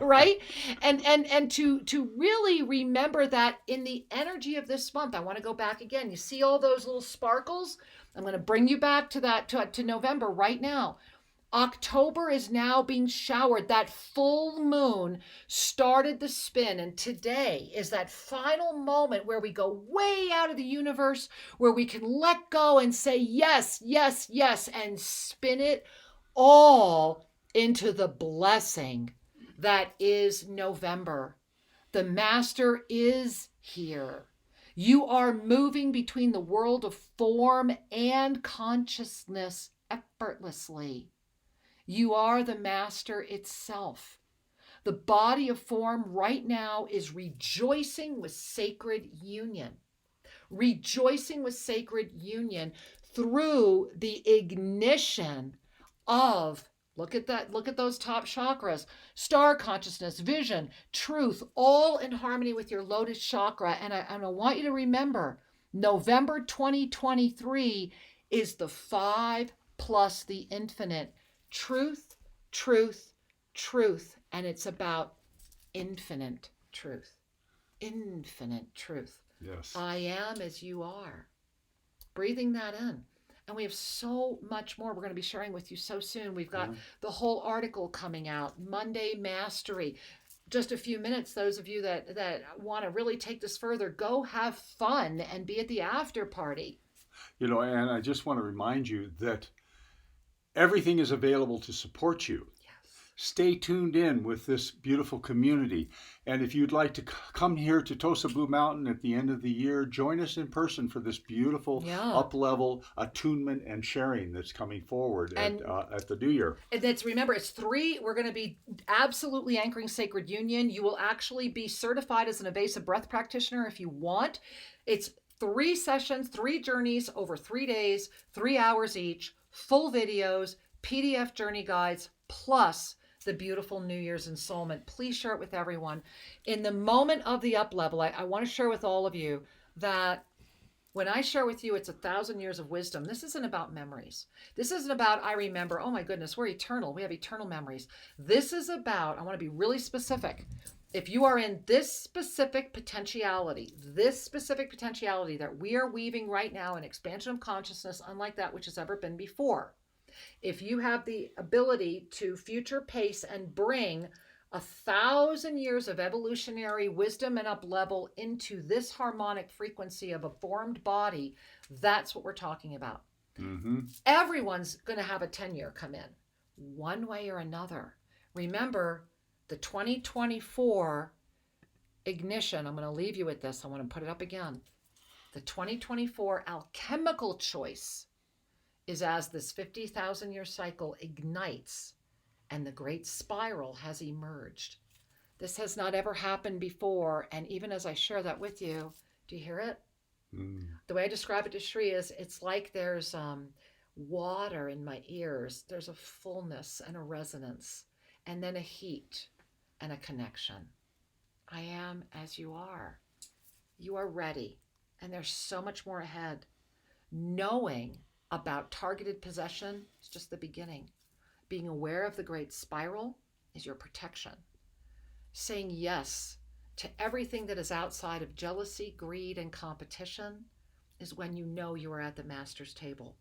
right? And to really remember that in the energy of this month, I want to go back again. You see all those little sparkles? I'm going to bring you back to that, to November right now. October is now being showered. That full moon started the spin, and today is that final moment where we go way out of the universe, where we can let go and say yes, yes, yes, and spin it all into the blessing that is November. The Master is here. You are moving between the world of form and consciousness effortlessly. You are the Master itself. The body of form right now is rejoicing with sacred union. Rejoicing with sacred union through the ignition of, look at that, look at those top chakras, star consciousness, vision, truth, all in harmony with your lotus chakra. And I want you to remember, November 2023 is the 5 plus the infinite. Truth, truth, truth. And it's about infinite truth. Infinite truth. Yes. I am as you are. Breathing that in. And we have so much more we're going to be sharing with you so soon. We've got the whole article coming out, Monday Mastery. Just a few minutes, those of you that want to really take this further, go have fun and be at the after party. And I just want to remind you that everything is available to support you. Stay tuned in with this beautiful community. And if you'd like to come here to Tosa Blue Mountain at the end of the year, join us in person for this beautiful up-level attunement and sharing that's coming forward at the New Year. And remember, it's 3. We're going to be absolutely anchoring sacred union. You will actually be certified as an evasive breath practitioner if you want. It's 3 sessions, 3 journeys over 3 days, 3 hours each, full videos, PDF journey guides, plus the beautiful New Year's ensoulment. Please share it with everyone. In the moment of the up level, I want to share with all of you that when I share with you, it's 1,000 years of wisdom. This isn't about memories. This isn't about, I remember, oh my goodness, we're eternal. We have eternal memories. This is about, I want to be really specific. If you are in this specific potentiality that we are weaving right now, an expansion of consciousness unlike that which has ever been before, if you have the ability to future pace and bring 1,000 years of evolutionary wisdom and up level into this harmonic frequency of a formed body, that's what we're talking about. Mm-hmm. Everyone's going to have a 10-year come in, one way or another. Remember, the 2024 ignition, I'm going to leave you with this. I want to put it up again. The 2024 alchemical choice is as this 50,000 year cycle ignites and the great spiral has emerged. This has not ever happened before. And even as I share that with you, do you hear it? The way I describe it to Shri is it's like there's water in my ears. There's a fullness and a resonance, and then a heat and a connection. I am as you are. You are ready. And there's so much more ahead. Knowing about targeted possession is just the beginning. Being aware of the great spiral is your protection. Saying yes to everything that is outside of jealousy, greed, and competition is when you know you are at the master's table.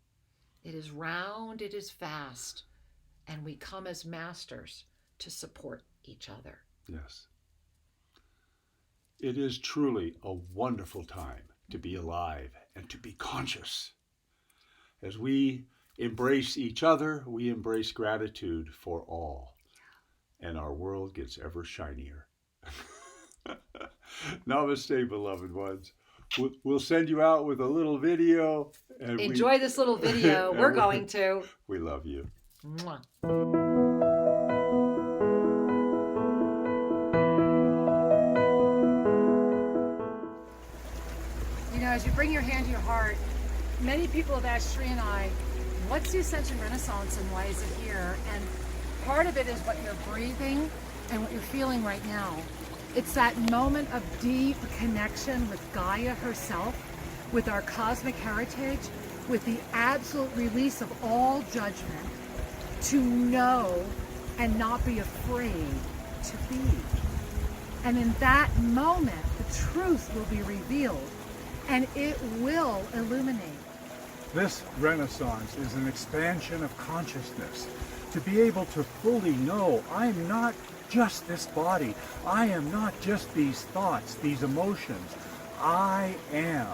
It is round, it is vast, and we come as masters to support each other. Yes. It is truly a wonderful time to be alive and to be conscious. As we embrace each other, we embrace gratitude for all, and our world gets ever shinier. Namaste, beloved ones. We'll send you out with a little video. And enjoy this little video. We're going to. We love you. Mwah. As you bring your hand to your heart, many people have asked Shri and I, what's the Ascension Renaissance and why is it here? And part of it is what you're breathing and what you're feeling right now. It's that moment of deep connection with Gaia herself, with our cosmic heritage, with the absolute release of all judgment, to know and not be afraid to be. And in that moment, the truth will be revealed. And it will illuminate. This Renaissance is an expansion of consciousness. To be able to fully know I'm not just this body. I am not just these thoughts, these emotions. I am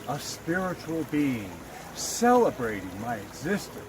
a spiritual being celebrating my existence.